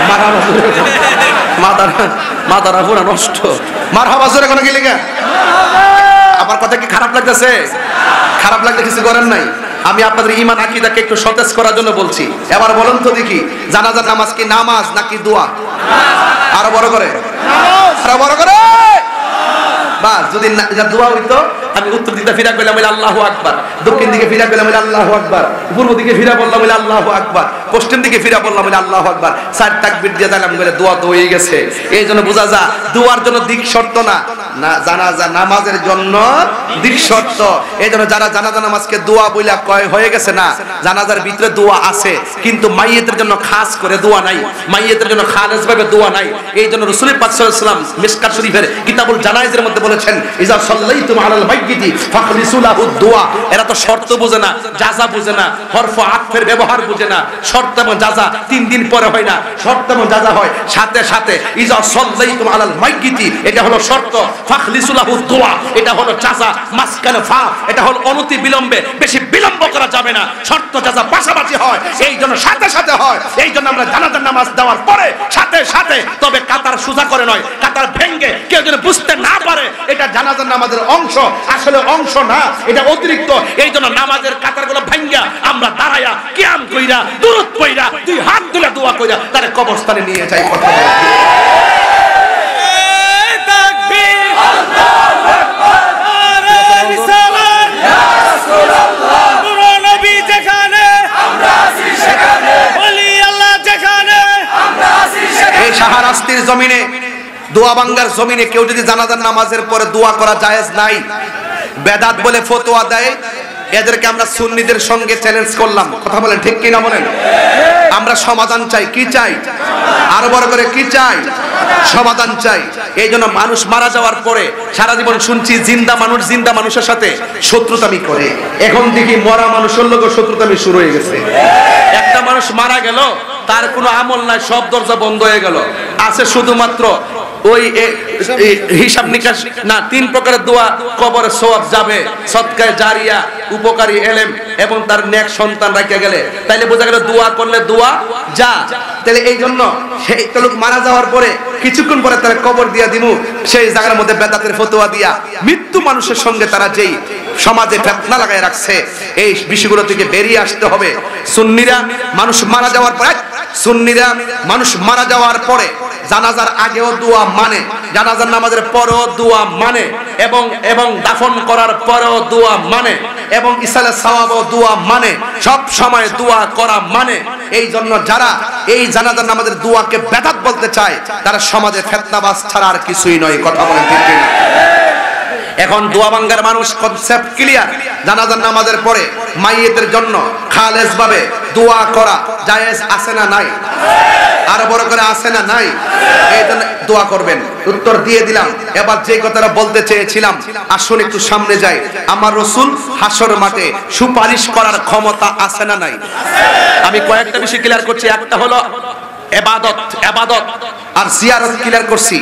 মারহাবা জোরে মাদারা পুরা নষ্ট মারহাবা জোরে কোন গেলে গা আমার কথা কি খারাপ লাগতেছে? খারাপ লাগলে কিছু করার নাই। আমি আপনাদের ঈমান আকীদাকে একটু সতেজ করার জন্য বলছি। এবার বলুন তো দেখি, জানাজার নামাজ কি নামাজ নাকি দোয়া? আরো বড় করে, আরো বড় করে। বাস যদি দোয়া হইতো আমি উত্তর দিকে ফিরা কইলাম বলে আল্লাহু আকবার, দক্ষিণ দিকে ফিরা কইলাম বলে আল্লাহু আকবার, পূর্ব দিকে ফিরা বললাম বলে আল্লাহু আকবার, পশ্চিম দিকে ফিরা বললাম বলে আল্লাহু আকবার। 4 তাকবীর দিয়ে দিলাম বলে দোয়া তো হয়ে গেছে। এই জন্য বোঝা যায় দোয়ার জন্য দিক শর্ত না, জানাজা নামাজের জন্য দিক শর্ত। এই জন্য যারা জানাজা নামাজকে দোয়া বইলা কয় হয়ে গেছে, না, জানাজার ভিতরে দোয়া আছে, কিন্তু মাইয়িতের জন্য খাস করে দোয়া নাই, মাইয়িতের জন্য খালেস ভাবে দোয়া নাই। এই জন্য রাসূল পাক সাল্লাল্লাহু আলাইহি ওয়াসাল্লাম মিশকাত শরীফের কিতাবুল জানাইজের মধ্যে বলেছেন, ইজা সাল্লাইতুম আলাল মাইয়িতি ফাখলিসু লাহু দুআ। এরা তো শর্ত বুঝে না, জাযা বুঝে না, হরফ আতফের ব্যবহার বুঝে না। শর্ত এবং জাযা 3 দিন পরে হয় না, শর্ত এবং জাযা হয় সাথে সাথে। ইজা সাল্লাইতুম আলাল মাইয়িতি এটা হলো শর্ত, ফাখলিসু লাহু দুআ এটা হলো জাযা, মাসকান ফা এটা হলো অনতি বিলম্বে, বেশি বিলম্ব করা যাবে না। শর্ত জাযা পাশাপাশি হয়, এই জন্য সাথে সাথে হয়। এই জন্য আমরা জানাজার নামাজ দেওয়ার পরে সাথে সাথে, তবে কাতার সোজা করে নয়, কাতার ভেঙ্গে কেউ যেন বুঝতে না পারে এটা জানাজার নামাজের অংশ, আসলে অংশ না, এটা অতিরিক্ত। এই জন্য নামাজের কাতারগুলো ভাঙ্গা আমরা দাঁড়ায়া কিয়াম কইরা দুরূদ পড়া 2 হাত তুলে দোয়া কইরা তারে কবরস্থানে নিয়ে যাই। কথা বলে তাকবীর, আল্লাহু আকবার, রিসালাত ইয়া রাসূলুল্লাহ। পুরো নবী যেখানে আমরা আছি সেখানে, ওলি আল্লাহ যেখানে আমরা আছি সেখানে। এই শাহরাস্তির জমিনে, দোয়া বাঙ্গার জমিনে কেউ যদি জানাজার নামাজের পরে দোয়া করা জায়েজ নাই, বেদাত বলে ফতোয়া দেয়, এদেরকে আমরা সুন্নিদের সঙ্গে চ্যালেঞ্জ করলাম। কথা বলেন ঠিক কি না বলেন? আমরা সমাধান চাই। কি চাই? আরো বড় করে কি চাই? সমাধান চাই। এই জন্য মানুষ মারা যাওয়ার পরে সারা জীবন শুনছি জিন্দা মানুষ জিন্দা মানুষের সাথে শত্রুতামি করে। এখন দেখি মরা মানুষের লোক শত্রুতামি শুরু হয়ে গেছে। একটা মানুষ মারা গেল, তার কোনো আমল নাই, সব দরজা বন্ধ হয়ে গেল, আছে শুধুমাত্র ওই হিসাব নিকাশ না। 3 প্রকারের দোয়া কবরে সওয়াব যাবে, সদকায়ে জারিয়া, উপকারী এলেম এবং তার নেক সন্তান রাখিয়া গেলে। তাইলে বোঝা গেল দোয়া করলে দোয়া যা। তাহলে এই জন্য সেই লোক মারা যাওয়ার পরে কিছুক্ষণ পরে তারা কবর দিয়া দিমু, সেই জায়গার মধ্যে বেদাতের ফতোয়া দিয়া মৃত্যু মানুষের সঙ্গে তারা যেই সমাজে ফিতনা লাগায় রাখছে, এই বিষয়গুলো থেকে বেরিয়ে আসতে হবে। সুন্নিরা মানুষ মারা যাওয়ার পরে, সুন্নিরা মানুষ মারা যাওয়ার পরে জানাজার আগেও দোয়া মানে, জানাজার নামাজের পরেও দোয়া মানে, এবং দাফন করার পরেও দোয়া মানে, এবং ইসালে সওয়াবও দোয়া মানে, সব সময় দোয়া করা মানে। এই জন্য যারা এই জানাজার নামাজের দোয়াকে বেদাত বলতে চায়, তারা সমাজে ফিতনাবাজ ছাড়া আর কিছুই নয়। কথা বলেন ঠিক কি না? এখন দোয়া বাঙ্গার মানুষ কনসেপ্ট ক্লিয়ার। জানাজার নামাজের পরে মাইয়িতের জন্য খালেস ভাবে দোয়া করা জায়েজ আছে না নাই? আরো বড় করে আছে না নাই? এই জন্য দোয়া করবেন। উত্তর দিয়ে দিলাম। এবার যে কথাটা বলতে চেয়েছিলাম, আসুন একটু সামনে যাই। আমার রাসূল হাসর মাঠে সুপারিশ করার ক্ষমতা আছে না নাই? আমি কয়েকটা বিষয় ক্লিয়ার করছি। একটা হলো ইবাদত আর জিয়ারত ক্লিয়ার করছি।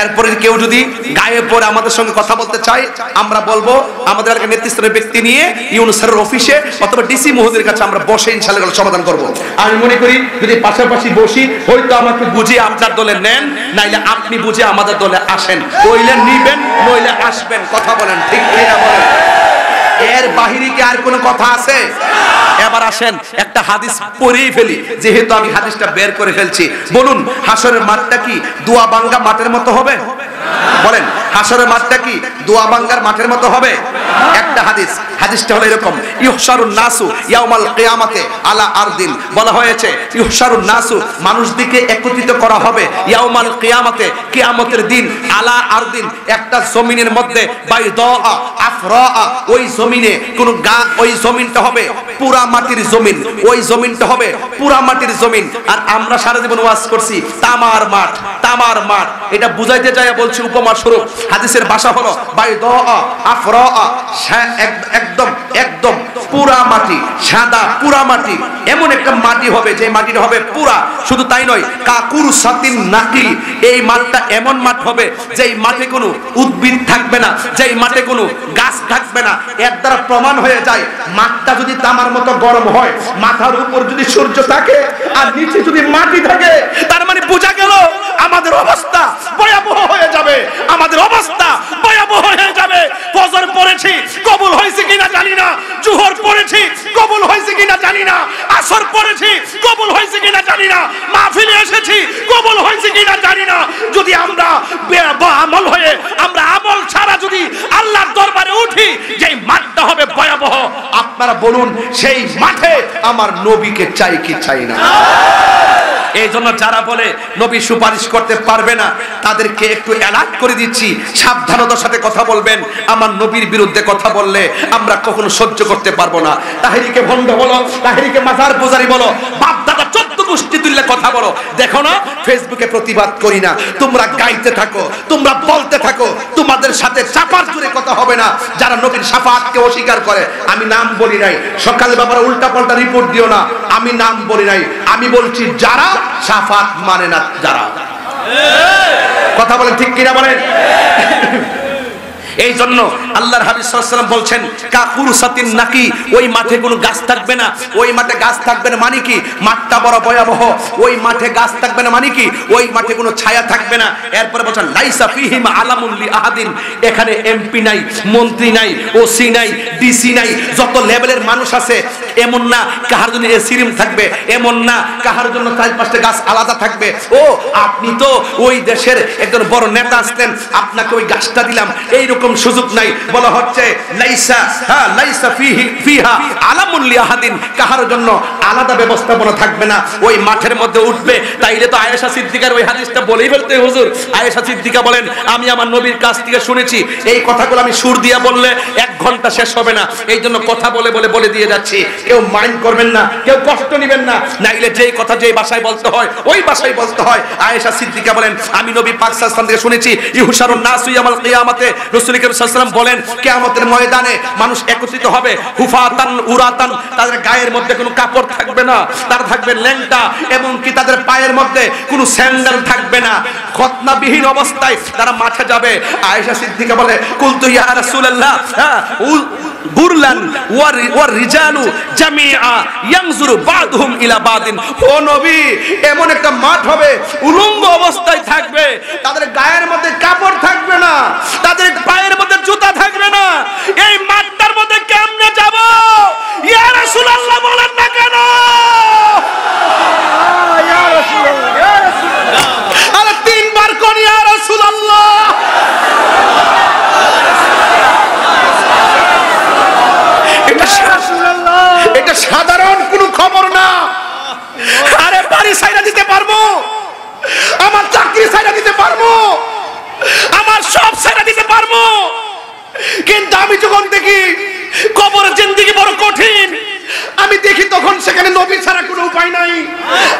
এরপরে কেউ যদি গায়ে পড়ে আমাদের সঙ্গে কথা বলতে চায়, আমরা বলবো আমাদের এলাকার নেতৃস্থানীয় ব্যক্তি নিয়ে ইউনুসের অফিসে অথবা ডিসি মহোদয়ের কাছে আমরা বসে ইনশাআল্লাহ সমাধান করব। আমি মনে করি যদি পাশাপাশি বসি, হয়তো আমাকে বুঝিয়ে আপনার দলে নেন, নাইলে আপনি বুঝিয়ে আমাদের দলে আসেন। হইলে নিবেন, নইলে আসবেন। কথা বলেন ঠিক কি না বলেন? এর বাহিরে কি আর কোনো কথা আছে? এবার আসেন একটা হাদিস পড়েই ফেলি, যেহেতু আমি হাদিসটা বের করে ফেলছি। বলুন, হাসরের মাঠটা কি দোয়া বাঙ্গা মাঠের মতো হবে? বলেন, হাসরের মাঠটা কি দোয়া বাঙ্গার মাঠের মতো হবে? একটা হাদিস, হাদিসটা হলো এরকম, ইহশারুন নাসু ইয়াউমাল কিয়ামাতে আলা আরদিন। বলা হয়েছে ইহশারুন নাসু, মানুষদিকে একত্রিত করা হবে ইয়াউমাল কিয়ামাতে, কিয়ামতের দিন, আলা আরদিন একটা জমিনের মধ্যে, বাইদা আফরা, ওই জমিনে কোন ওই জমিনটা হবে পুরা মাটির জমিন, ওই জমিনটা হবে পুরা মাটির জমিন। আর আমরা সারা জীবন ওয়াজ করছি তামার মাঠ, তামার মাঠ। এটা বুঝাইতে চাই বলছি উপমা স্বরূপ। হাদিসের ভাষা হলো বাইদা আফরা, একদম একদম পুরা মাটি, সাদা পুরা মাটি। এমন একটা মাটি হবে যে মাটিটা হবে পুরা। শুধু তাই নয়, কাকুর সাতিন নাকি, এই মাঠটা এমন মাঠ হবে যেই মাঠে কোনো উদ্ভিদ থাকবে না, যেই মাঠে কোনো গাছ থাকবে না। এর দ্বারা প্রমাণ হয়ে যায় মাঠটা যদি তামার মতো গরম হয়, মাথার উপর যদি সূর্য থাকে আর নিচে যদি মাটি থাকে, তার মানে বোঝা গেল আমাদের অবস্থা ভয়াবহ হয়ে যাবে, আমাদের অবস্থা ভয়াবহ হয়ে যাবে। ফজর পড়েছি, কবুল হয়েছে কিনা জানি জানি না, জোহর পড়েছি কবুল হয়েছে কিনা জানি না, আসর পড়েছি কবুল হয়েছে কিনা জানি না, মাহফিলে এসেছি কবুল হয়েছে কিনা জানি না। যদি আমরা আমল হয়ে আমরা আমল ছাড়া যদি আল্লাহর দরবারে উঠি, যেই মাঠটা হবে ভয়াবহ, আপনারা বলুন সেই মাঠে আমার নবীকে চাই কি চাই না? এই জন্য যারা বলে নবী সুপারিশ করতে পারবে না, তাদেরকে একটু অ্যালার্ট করে দিচ্ছি, সাবধানতার সাথে কথা বলবেন। আমার নবীর বিরুদ্ধে কথা বললে আমরা কখনো সহ্য করতে পারবো না। তাহেরিকে ভণ্ড বলো, তাহেরিকে মাজার পূজারি বলো, বাপ দাদা 14 গোষ্ঠী তুললে কথা বলো, দেখো না ফেসবুকে প্রতিবাদ করি না, তোমরা গাইতে থাকো, তোমরা বলতে থাকো, তোমাদের সাথে চাপার জুড়ে কথা হবে না। যারা নবীর শাফাআতকে অস্বীকার করে, আমি নাম বলি নাই, সকালে বাবারা উল্টা পাল্টা রিপোর্ট দিও না, আমি নাম বলি নাই, আমি বলছি যারা শাফাআত মানে না, যারা। কথা বলেন ঠিক কিনা বলেন? এই জন্য আল্লাহর হাবিব সাল্লাল্লাহু আলাইহি ওয়াসাল্লাম বলছেন কাকুরসাতিন নাকি, ওই মাঠে কোনো গাছ থাকবে না। ওই মাঠে গাছ থাকবে না মানে কি? মাঠটা বড় ভয়াবহ। ওই মাঠে গাছ থাকবে না মানে কি? ওই মাঠে কোনো ছায়া থাকবে না। এরপরে বলছেন লাইসা ফিহিম আলামুন লি আহাদিন, এখানে এমপি নাই, মন্ত্রী নাই, ওসি নাই, ডিসি নাই, যত লেভেলের মানুষ আছে, এমন না কাহার জন্য এসি রুম থাকবে, এমন না কাহার জন্য 4-5টা গাছ আলাদা থাকবে। ও আপনি তো ওই দেশের একজন বড় নেতা আসলেন, আপনাকে ওই গাছটা দিলাম, এইরকম সুযোগ নাই। বলা হচ্ছে লাইসা, হ্যাঁ লাইসা ফিহা আলামুন লিআহাদিন, কাহার জন্য আলাদা ব্যবস্থাপনা থাকবে না। ওই মাঠের মধ্যে উঠবে। তাইলে তো আয়েশা সিদ্দিকার ওই হাদিসটা বলেই ফেলতে হুজুর। আয়েশা সিদ্দিকা বলেন আমি আমার নবীর কাছ থেকে শুনেছি, এই কথাগুলো আমি সুর দিয়া বললে 1 ঘন্টা শেষ হবে না, এই জন্য কথা বলে বলে বলে দিয়ে যাচ্ছি। কেউ মাইন্ড করবেন না, কেউ কষ্ট নেবেন না, নাইলে যেই কথা যেই ভাষায় বলতে হয় ওই ভাষায় বলতে হয়। আয়েশা সিদ্দিকা বলেন আমি নবী পাক সাল্লাল্লাহু আলাইহি ওয়াসাল্লাম থেকে শুনেছি ইহশারুন নাসু ইয়াউমাল কিয়ামাতে, রাসূল কারীম সাল্লাল্লাহু আলাইহি ওয়াসাল্লাম বলেন কিয়ামতের ময়দানে মানুষ একত্রিত হবে, হুফাতান উরাতান, তাদের গায়ের মধ্যে কোনো কাপড় থাকবে না, তারা থাকবে ল্যাংটা, এবং কি তাদের পায়ের মধ্যে কোনো স্যান্ডেল থাকবে না, খতনাবিহীন অবস্থায় তারা মাঠে যাবে। আয়েশা সিদ্দিকা বলে কুলতু ইয়া রাসূলুল্লাহ গুরলান ওয়ার রিজালু জামিআ ইয়ানজুরু বাদহুম ইলা বাদিন, ও নবী এমন একটা মাঠ হবে উলঙ্গ অবস্থায় থাকবে, তাদের গায়ের মধ্যে কাপড় থাকবে না, তাদের পায়ের মধ্যে জুতা থাকবে না, এই মাঠটার মধ্যে কেমনে যাব? ইয়া রাসূলুল্লাহ বলেন না কেন? ইয়া রাসূলুল্লাহ, ইয়া রাসূলুল্লাহ, আরে 3 বার কোন ইয়া রাসূলুল্লাহ। এটা সাধারণ কোনো খবর না। আরে বাড়ি ছাইরা দিতে পারবো, আমার চাকরি ছাইরা দিতে পারবো, আমার সব ছাইরা দিতে পারবো, কিন্তু আমি যখন দেখি কবরের জিন্দেগি বড় কঠিন, আমি দেখি তখন সেখানে নবী ছাড়া কোনো উপায় নাই।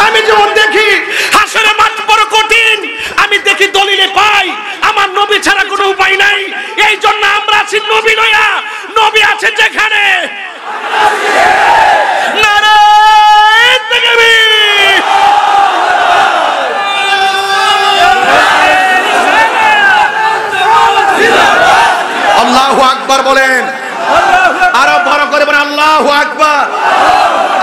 আমি যখন দেখি হাসরের মাঠ বড় কঠিন, আমি দেখি দলিলে পাই আমার নবী ছাড়া কোনো উপায় নাই। এই জন্য আমরা আছি নবী লয়া, নবী আছে যেখানে। নারায়ে তাকবীর, আল্লাহু আকবার বলেন, আরো বড় করে বলেন আল্লাহু আকবার।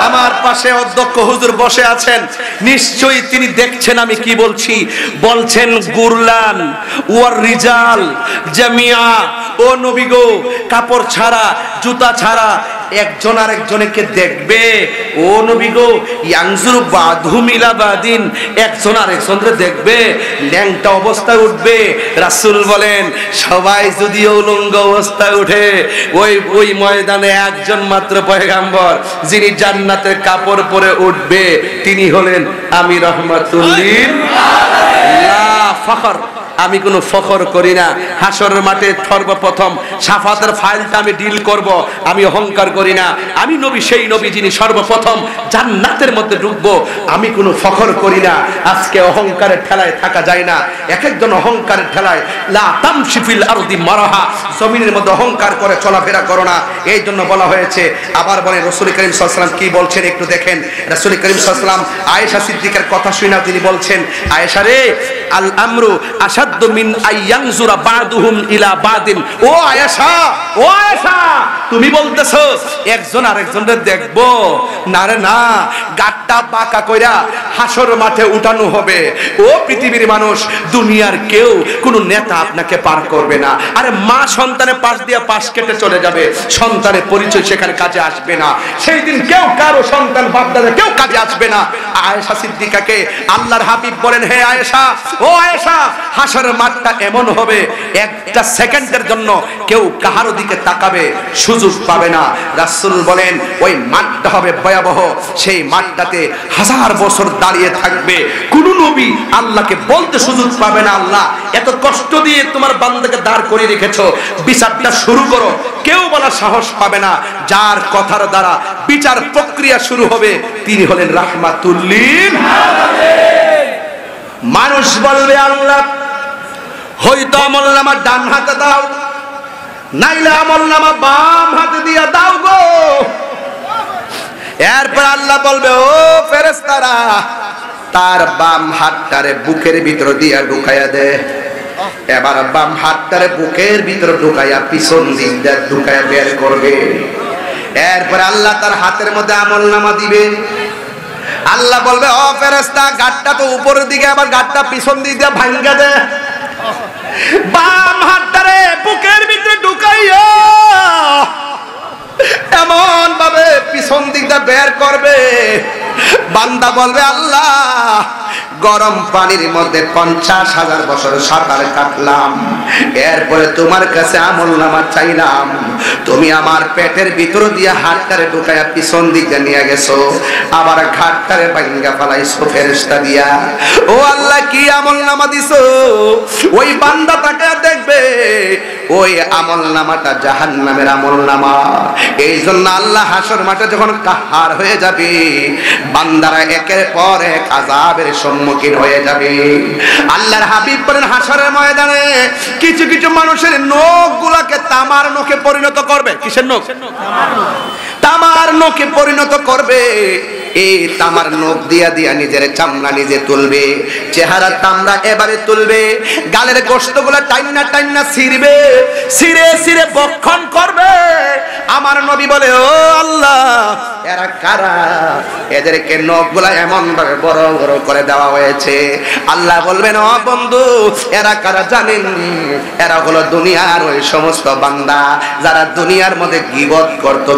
আমার পাশে অধ্যক্ষ হুজুর বসে আছেন, নিশ্চয়ই তিনি দেখছেন আমি কি বলছি। বলছেন গুরলান ওয়ার রিজাল জামিআ, ও নবী গো কাপড় ছাড়া জুতা ছাড়া একজন আরেকজনকে দেখবে। ও নবী গো ইয়ানজুরু বাদহুম ইলা বাদিন, একজন আরেকজনকে দেখবে, ল্যাংটা অবস্থায় উঠবে। রাসূল বলেন সবাই যদি উলঙ্গ অবস্থায় উঠে, ওই ময়দানে একজন মাত্র পয়গাম্বর যিনি জান্নাতের কাপড় পরে উঠবে, তিনি হলেন আমি রাহমাতুল লিল আলামিন। লা ফখর, আমি কোনো ফখর করি না। হাসরের মাঠে সর্বপ্রথম শাফাতের ফাইলটা আমি ডিল করব, আমি অহংকার করি না। আমি নবী, সেই নবী যিনি সর্বপ্রথম জান্নাতের মধ্যে ঢুকবো, আমি কোনো ফখর করি না। আজকে অহংকারের ঠেলায় থাকা যায় না। এক একজন অহংকারের ঠেলায় লা তামশি ফিল আরদি মারাহা, জমিনের মধ্যে অহংকার করে চলাফেরা করো না। এই জন্য বলা হয়েছে। আবার বলেন রাসূল করিম সাল্লাল্লাহু আলাইহি ওয়াসাল্লাম কি বলছেন একটু দেখেন। রাসূল করিম সাল্লাল্লাহু আলাইহি ওয়াসাল্লাম আয়েশা সিদ্দিকার কথা শুনে তিনি বলছেন, আয়েশা রে আল আমরু আশাদ্দু মিন আইয়ানজুরা বাদুহুম ইলা বাদিন। ও আয়েশা, ও আয়েশা, তুমি বলতেছো একজন আরেকজনের দেখবো, না রে না, গাটটা বাঁকা কইরা হাসর মাঠে উঠানো হবে। ও পৃথিবীর মানুষ, দুনিয়ার কেউ কোনো নেতা আপনাকে পার করবে না। আরে মা সন্তানের পাশ দিয়ে পাশ কেটে চলে যাবে, সন্তানের পরিচয় সেখানে কাজে আসবে না। সেই দিন কেউ কারো সন্তান বাপ দাদা কেউ কাজে আসবে না। আয়েশা সিদ্দিকাকে আল্লাহর হাবিব বলেন, হে আয়েশা, ও আয়েশা, হাসরের মাঠটা এমন হবে একটা সেকেন্ডের জন্য কেউ কাহারো দিকে তাকাবে সুযোগ পাবে না। রাসূল বলেন ওই মাঠটা হবে ভয়াবহ, সেই মাঠটাতে হাজার বছর দাঁড়িয়ে থাকবে, কোন নবী আল্লাহকে বলতে সুযোগ পাবে না, আল্লাহ এত কষ্ট দিয়ে তোমার বান্দাকে দাঁড় করিয়ে রেখেছো, বিচারটা শুরু করো। কেউ বলার সাহস পাবে না। যার কথার দ্বারা বিচার প্রক্রিয়া শুরু হবে তিনি হলেন রাহমাতুল লিল আলামিন। মানুষ বলবে, আল্লাহ হয়তো আমলনামা ডান হাতে দাও, নাইলে আমলনামা বাম হাতে দিয়া দাও গো। এরপর আল্লাহ বলবে, ও ফেরেশতারা, তার বাম হাতটারে বুকের ভিতর দিয়া ঢুকাইয়া দে। এবার বাম হাতটারে বুকের ভিতর ঢুকাইয়া পিছন দিক দিয়ে ঢুকাইয়া বের করবে। এরপর আল্লাহ তার হাতের মধ্যে আমলনামা দিবে। আল্লাহ বলবে, ও ফেরেশতা, গাঁটটা তো উপরের দিকে, আবার গাঁটটা পিছন দিক দিয়ে ভাঙ্গা দে। বাম হাতটারে বুকের ভিতরে ঢুকাইয়া এমন ভাবে পিছন দিকটা বের করবে, বান্দা বলবে, আল্লাহ গরম পানির মধ্যে 50,000 বছর সাঁতার কাটলাম, এরপরে তোমার কাছে আমলনামা চাইলাম, তুমি আমার পেটের ভিতর দিয়ে হাতটারে ঢুকাইয়া পিছন দিকে নিয়ে গেছো, আবার ঘাটটারে ভাঙ্গা ফেলাইছো ফেরেশতা দিয়া। ও আল্লাহ, কি আমলনামা দিছো? ওই বান্দা তাকে দেখবে ওই আমলনামাটা জাহান্নামের আমলনামা। এই জন্য আল্লাহ হাসর মাঠে যখন কাহার হয়ে যাবে, বান্দারা একের পর এক আযাবের সম্মুখীন হয়ে যাবে। আল্লাহর হাবিব বলেন, হাসরের ময়দানে কিছু কিছু মানুষের নখগুলোকে তামার নখে পরিণত করবে। কিসের নখ? তামার নখে পরিণত করবে। এই তামার নখ দিয়া দিয়া নিজের চামড়া নিজে তুলবে, চেহারা তামড়া এবারে তুলবে, গালের গোশতগুলো টাইনা টাইনা ছিঁড়বে, ছিঁড়ে ছিঁড়ে বক্ষণ করবে। আমার নবী বলে, ও আল্লাহ, এরা কারা? এদেরকে নখগুলা এমন ভাবে বড় বড় করে দেওয়া হয়েছে। আল্লাহ বলবেন, ও বন্ধু, এরা কারা জানেন? এরা হলো দুনিয়ার ওই সমস্ত বান্দা যারা দুনিয়ার মধ্যে গীবত করত।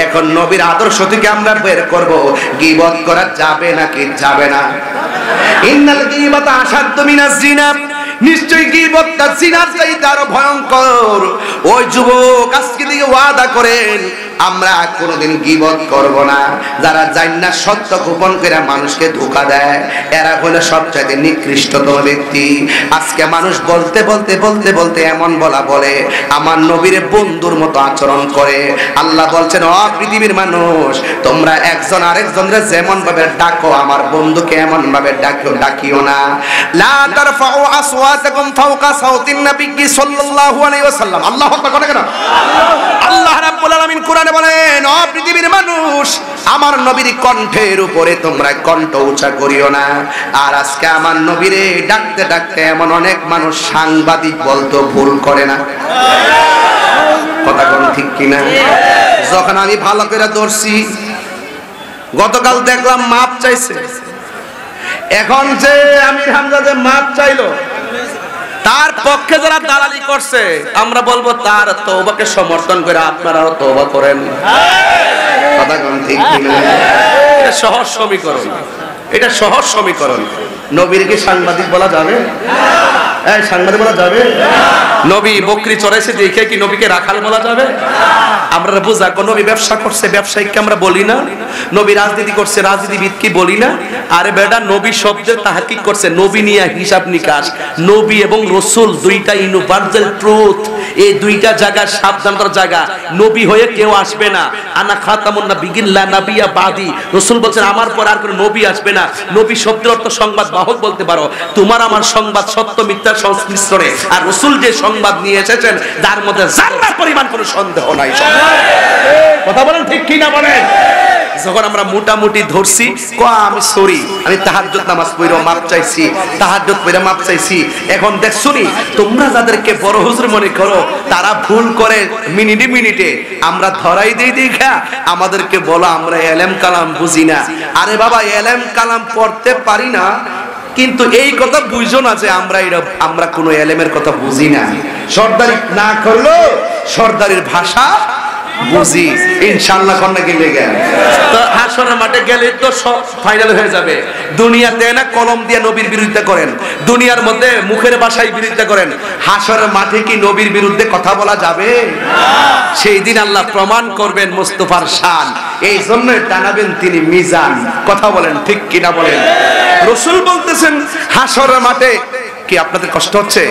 এখন নবীর আদর্শ থেকে আমরা বের করব, গীবত করা যাবে নাকি যাবে না? ইন্নাল গীবাতা আশাদ্দু মিনাজ জিনা, নিশ্চয়ই গীবতটা জিনার চাইতে আরো ভয়ঙ্কর। ওই যুবক আজকে থেকে ওয়াদা করেন, আমরা কোনোদিন গীবত করব না। যারা জান্নাত সত্য গোপন করে মানুষকে ধোঁকা দেয়, এরা হলো সবচেয়ে নিকৃষ্টতম ব্যক্তি। আজকে মানুষ বলতে বলতে বলতে বলতে এমন বলে আমার নবীর বন্ধুর মতো আচরণ করে। আল্লাহ বলছেন, ও পৃথিবীর মানুষ, তোমরা একজন আরেকজনকে যেমন ভাবে ডাকো, আমার বন্ধুকে এমন ভাবে ডাকিও না। লা তারফাউ আসওয়াতাকুম ফাওকা সাওতিন নবী সাল্লাল্লাহু আলাইহি ওয়াসাল্লাম। আল্লাহু আকবার করে কেন? আল্লাহ রাব্বুল আলামিন কোরআনে বলেন, ও পৃথিবীর মানুষ, আমার নবীর কণ্ঠের উপরে তোমরা কণ্ঠ উঁচা করিও না। আর আজকে আমার নবীরে ডাকতে ডাকতে এমন অনেক মানুষ সাংবাদিক বলতো ভুল করে না? কথা কোন ঠিক কিনা? যখন আমি ভালো করে ধরছি, গতকাল দেখলাম মাপ চাইছে, এখন যে আমির হামজা যে মাপ চাইলো, তার পক্ষে যারা দালালি করছে, আমরা বলবো তার তওবাকে সমর্থন করে আপনারাও তওবা করেন। কথা কোন ঠিক কিনা? এটা সহজ সমীকরণ, এটা সহজ সমীকরণ। নবীর কি সাংবাদিক বলা যাবে? এই সাংবাদিক বলা যাবে? নবী বকরি চড়াইছে দেখে কি নবীকে রাখাল বলা যাবে? আমরা বুঝা নবী ব্যবসা করছে ব্যবসায়িককে আমরা বলি না? নবী রাজনীতি করছে রাজনীতিবিদ কি বলি না? আরে বেটা, নবী শব্দের তাহকিক করছে, নবী নিয়ে হিসাব নিকাশ। নবী এবং রাসূল দুইটা ইউনিভার্সাল ট্রুথ, এই দুইটা জায়গা সাবধানতার জায়গা। নবী হয়ে কেউ আসবে না। আনা খাতামুন নাবিয়্যিন লা নাবিয়্যা বাদি। রাসূল বলেন, আমার পর আর কোনো নবী আসবে না। নবী শব্দের অর্থ সংবাদ বাহক বলতে পারো। তোমার আমার সংবাদ সত্য মিথ্যার সংমিশ্রণে, আর রাসূল যে সংবাদ নিয়ে এসেছেন তার মধ্যে যারা পরিমাণ কোনো সন্দেহ নাই। কথা বলেন ঠিক কি না বলেন? যখন আমরা মোটামুটি ধরছি আমি সরি, আমি তাহাজ্জুদ নামাজ পড়ে মাপ চাইছি, তাহাজ্জুদ পড়ে মাপ চাইছি। এখন দেখছুনি তোমরা যাদেরকে বড় হুজুর মনে করো তারা ভুল করে মিনিটে মিনিটে, আমরা ধরাই দেই দেখা আমাদেরকে বলো আমরা এলেম কালাম বুঝি না। আরে বাবা, এলেম কালাম পড়তে পারি না কিন্তু এই কথা বুঝো না যে আমরা কোনো এলেমের কথা বুঝি না। সর্দারি না করলেও সর্দারির ভাষা বুঝি ইনশাআল্লাহ। কোনটা গেলে গেল তো হাসরের মাঠে গেলে তো সব ফাইনাল হয়ে যাবে। দুনিয়াতে না কলম দিয়ে নবীর বিরুদ্ধে করেন, দুনিয়ার মধ্যে মুখের ভাষায় বিরুদ্ধে করেন, হাসরের মাঠে কি নবীর বিরুদ্ধে কথা বলা যাবে? সেই দিন আল্লাহ প্রমাণ করবেন মুস্তাফার শান, এই জন্য টানাবেন তিনি মিজান। কথা বলেন ঠিক কিনা বলেন? রাসূল বলতেছেন হাসরের মাঠে কি আপনাদের কষ্ট হচ্ছে?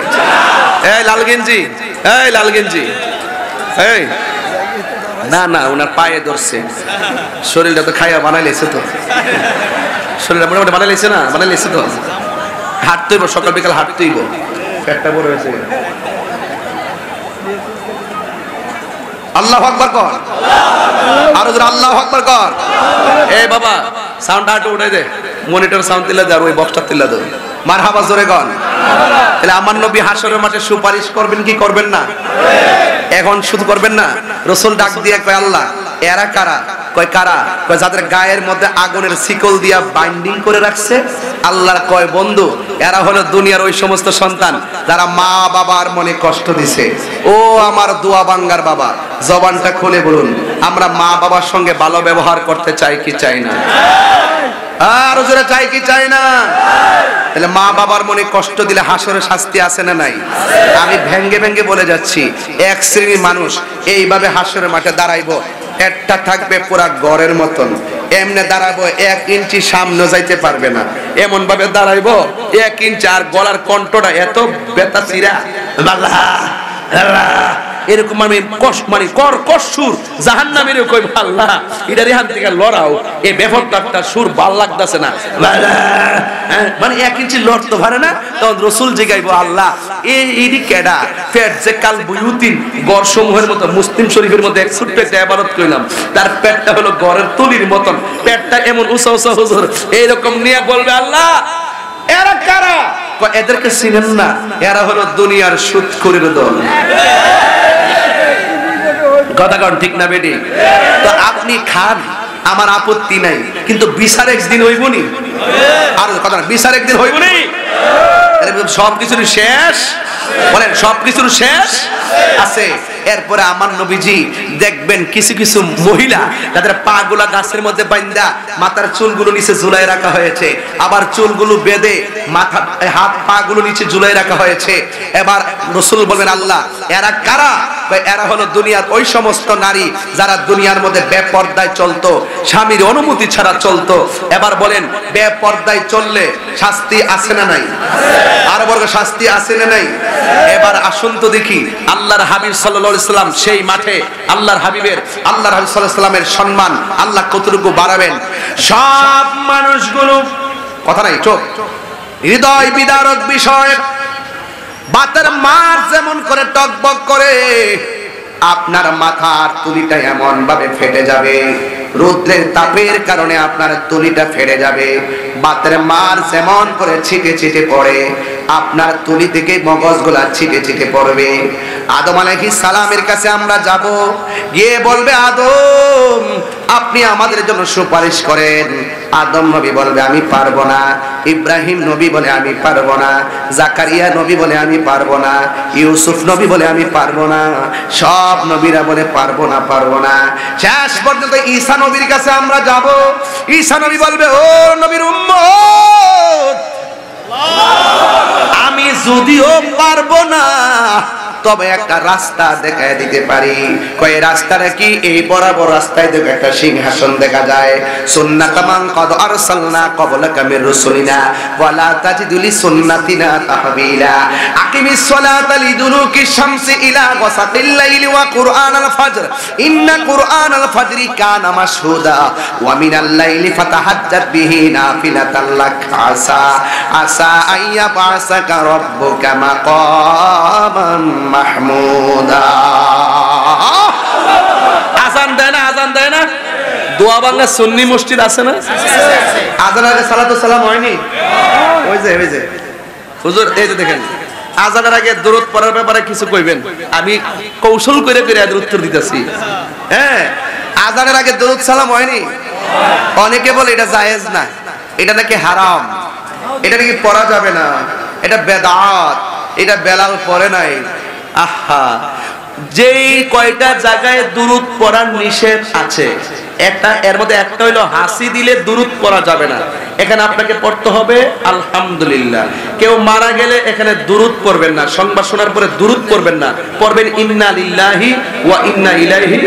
এই লাল গেঞ্জি, এই লাল গেঞ্জি, এই না না ওনার পায়ে ধরছে, শরীরটা তো খাইয়া বানাইলেছে, তো শরীরটা মোটামুটি বানাইলেছে না, বানাইলেছে তো হাঁটতেইব, সকাল বিকাল হাঁটতেইব, পেটটা বড় হয়েছে। আল্লাহু আকবার কর, আর জোরে আল্লাহু আকবার কর। এই বাবা সাউন্ড আটো উঠাই দে, মনিটর সাউন্ড দিলা দে আর ওই বক্সটা দিলা দে, মারহাবা জোরে কর। তাহলে আমার নবী হাসরের মাঠে সুপারিশ করবেন কি করবেন না? এখন শুধু করবেন না, রাসূল ডাক দিয়ে কয় আল্লাহ এরা কারা? কয় কারা? কয় যাদের গায়ের মধ্যে আগুনের শিকল দিয়া বাইন্ডিং করে রাখছে। আল্লাহর কয় বন্ধু এরা হলো দুনিয়ার ওই সমস্ত সন্তান যারা মা বাবার মনে কষ্ট দিছে। ও আমার দোয়া বাঙ্গার বাবা, জবানটা খুলে বলুন আমরা মা বাবার সঙ্গে ভালো ব্যবহার করতে চাই কি চাই না? আর জোরে চাই কি চাই না? তাহলে মা বাবার মনে কষ্ট দিলে হাসরের শাস্তি আছে না নাই? আমি ভেঙ্গে ভেঙ্গে বলে যাচ্ছি, এক শ্রেণীর মানুষ এইভাবে হাসরের মাঠে দাঁড়াইবো, একটা থাকবে পুরা গড়ের মতন, এমনে দাঁড়াবো 1 ইঞ্চি সামনে যাইতে পারবে না, এমন ভাবে দাঁড়াইবো 1 ইঞ্চি, আর গলার কণ্ঠটা এত বেতা চিরা এরকম আমি কষ্ট মানে সুর জাহান্নামের কই আল্লাহ এটা রেহান থেকে লড়াও, এই বেফরটা সুর ভাল লাগতেছে না, মানে 1 ইঞ্চি লড়তে পারে না। তখন রাসূল জিগাইবো আল্লাহ এই কেডা? পেট যে কাল বুয়ুতিন গড়সমূহের মতো, মুসলিম শরীফের মধ্যে এক ছোট্ট একটা ইবাদত কইলাম, তার পেটটা হলো গড়ের তুলির মতন, পেটটা এমন উঁচা উঁচা হুজুর এইরকম নিয়ে বলবে আল্লাহ এরা কারা? এদেরকে চিনেন না, এরা হলো দুনিয়ার সুদখোরের দল। কথা কন ঠিক না বেটি? তো আপনি খান আমার আপত্তি নাই, কিন্তু বিচার একদিন হইবনি, আর কথা না বিচার একদিন হইবনি, সবকিছুর শেষ বলেন, সবকিছুর শেষ আছে। এরপরে আমার নবীজি দেখবেন কিছু কিছু মহিলা তাদের পা গুলা গাছের মধ্যে বাইন্দা মাথার চুলগুলো নিচে ঝুলাই রাখা হয়েছে, আবার চুলগুলো বেঁধে মাথা হাত পা গুলো নিচে ঝুলাই রাখা হয়েছে। এবার রাসূল বলবেন আল্লাহ এরা কারা? এরা হলো দুনিয়ার ওই সমস্ত নারী যারা দুনিয়ার মধ্যে বেপরদায় চলতো, স্বামীর অনুমতি ছাড়া চলতো। এবার বলেন বেপরদায় চললে শাস্তি আছে না নাই? আর বর্গ শাস্তি আছে না নাই? এবার আসুন তো দেখি আল্লাহর হাবিব সাল্লাল্লাহু আলাইহি সাল্লাম সেই মাঠে আল্লাহর হাবিব সাল্লাল্লাহু আলাইহি সাল্লামের সম্মান আল্লাহ কতটুকু বাড়াবেন। সব মানুষগুলো কথা নাই, চোখ হৃদয় বিদারক বিষয়, বাতের মার যেমন করে টকবক করে আপনার মাথার তুলিটা এমন ভাবে ফেটে যাবে, রৌদ্রের তাপের কারণে আপনার তুলিটা ফেটে যাবে। বাতের মার যেমন করে ছিটে ছিটে পড়ে আপনার তুলি থেকে মগজগুলা ছিটে ছিটে পড়বে। আদম আলাইহিস সালামের কাছে আমরা যাব, গিয়ে বলবে আদম আপনি আমাদের জন্য সুপারিশ করেন। আদম নবী বলবে আমি পারবো না, ইব্রাহিম নবী বলে আমি পারবো না, জাকারিয়া নবী বলে আমি পারবো না, ইউসুফ নবী বলে আমি পারবো না, সব নবীরা বলে পারবো না পারবো না। শেষ পর্যন্ত ঈসা নবীর কাছে আমরা যাব, ঈসা নবী বলবে ও নবীর উম্মত আমি যদিও পারবো না তবে একটা রাস্তা দেখায় দিতে পারি। কয় রাস্তাটা কি? এই বরাবর রাস্তায় দেখো একটা সিংহাসন দেখা যায়, সুন্নাতামান কদ আরসালনা ক্বাবলাকা মির রাসূলিনা ওয়ালা তাজিদু লিসুন্নাতিনা তাহবিলা আকিমিস সালাতা লিদুলুকিশ শামসি ইলা গাসাকিল লাইলি ওয়া কুরআনাল ফাজর ইন্না কুরআনাল ফাজরি কানা মাশহুদা ওয়া মিনাল লাইলি ফাতাহাজ্জাত বিহি নাফিলাতাল লাক আসা আইয়া বাসাকা রাব্বুকা মাকামান মাহমুদা। আজান দেয় না, আজান দেয় না, দোয়াবাঙ্গা সুন্নি মসজিদ আছে না? আজানের আগে সালাতু সালাম হয়নি? ওই যে হুজুর এই যে দেখেন, আজানের আগে দরুদ পড়ার ব্যাপারে কিছু কইবেন, আমি কৌশল করে এর উত্তর দিতেছি। হ্যাঁ, আজানের আগে দরুদ সালাম হয়নি? অনেকে বলে এটা জায়েজ না, এটা নাকি হারাম, এটা নাকি পড়া যাবে না, এটা বেদাত, এটা বেলাল পড়ে নাই। আহা, যেই কয়টা জায়গায় দুরুদ পড়ার নিষেধ আছে, একটা এর মধ্যে একটা হইলো হাসি দিলে দুরুদ পড়া যাবে না, এখানে আপনাকে পড়তে হবে আলহামদুলিল্লাহ। কেউ মারা গেলে এখানে দুরুদ পড়বেন না, সংবাদ শোনার পরে দুরুদ পড়বেন না, পড়বেন ইন্না লিল্লাহি ওয়া ইন্না ইলাইহি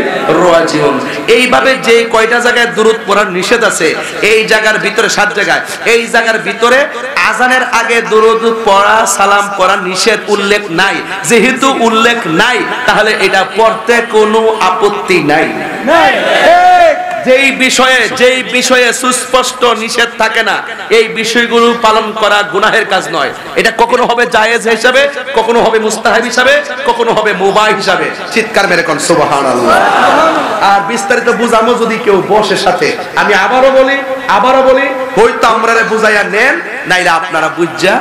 রাজিউন। এইভাবে যে কয়টা জায়গায় দুরুদ পড়ার নিষেধ আছে, এই জায়গার ভিতরে 7 জায়গায়, এই জায়গার ভিতরে আজানের আগে দুরুদ পড়া সালাম পড়া নিষেধ উল্লেখ নাই। যেহেতু উল্লেখ নাই, তাহলে এটা পড়তে কোনো আপত্তি নাই। যেই বিষয়ে সুস্পষ্ট নিষেধ থাকে না, এই বিষয়গুলো পালন করা গুনাহের কাজ নয়। এটা কখনো হবে জায়েজ হিসাবে, কখনো হবে মুস্তাহাব হিসাবে, কখনো হবে মুবাহ হিসাবে। চিৎকার মেরে কোন সুবহানাল্লাহ। আর বিস্তারিত বুঝামো যদি কেউ বসে সাথে, আমি আবারও বলি হয়তো আমরারে বুঝাইয়া নেন, নাইলে আপনারা বুঝা।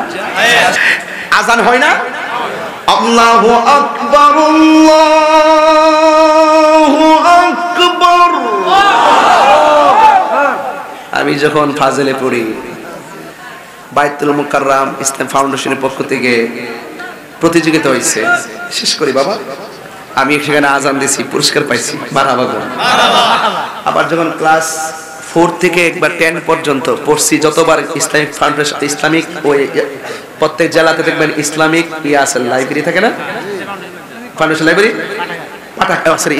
আজান হয় না? আল্লাহু আকবার, আল্লাহু আকবার। আমি যখন ফাজেলে পড়ি, বাইতুল মুকাররম ইসলাম ফাউন্ডেশনের পক্ষ থেকে প্রতিযোগিতা হয়েছে, শেষ করি বাবা, আমি সেখানে আজান দিছি, পুরস্কার পাইছি, মারহাবা। আবার যখন ক্লাস 4 থেকে একবার 10 পর্যন্ত পড়ছি, যতবার ইসলামিক ফাউন্ডেশন, ইসলামিক ওই প্রত্যেক জেলাতে দেখবেন ইসলামিক আছে, লাইব্রেরি থাকে না, ফাউন্ডেশন লাইব্রেরি,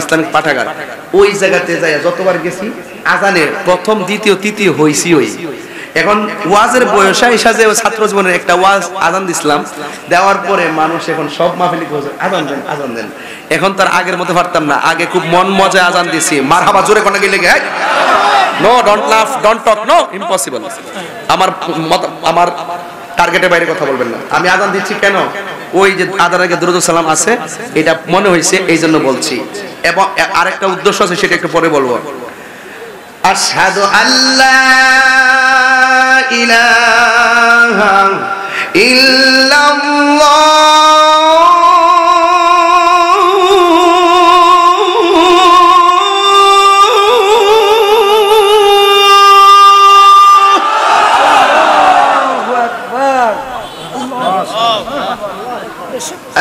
ইসলামিক পাঠাগার, ওই জায়গাতে যাই যতবার গেছি, আজানের প্রথম দ্বিতীয় তৃতীয় হইছি। এখন ওয়াজের বয়সা হিসাবে ছাত্র জীবনের একটা ওয়াজ আজান দিছিলাম, দেওয়ার পরে মানুষ এখন সব মাহফিলে আজান দেন। এখন তার আগের মতো পারতাম না, আগে খুব মন মজা আজান দিছি, মারহাবা জোরে কোন গেলে গে, নো ডোন্ট লাফ, ডোন্ট টক, নো ইম্পসিবল। আমার টার্গেটের বাইরে কথা বলবেন না। আমি আজান দিচ্ছি কেন? ওই যে আদার আগে দুরূদ সালাম আছে, এটা মনে হয়েছে, এই জন্য বলছি। এবং আরেকটা উদ্দেশ্য আছে, সেটা একটু পরে বলবো। আশহাদু আল্লা ইলাহা ইল্লাল্লাহ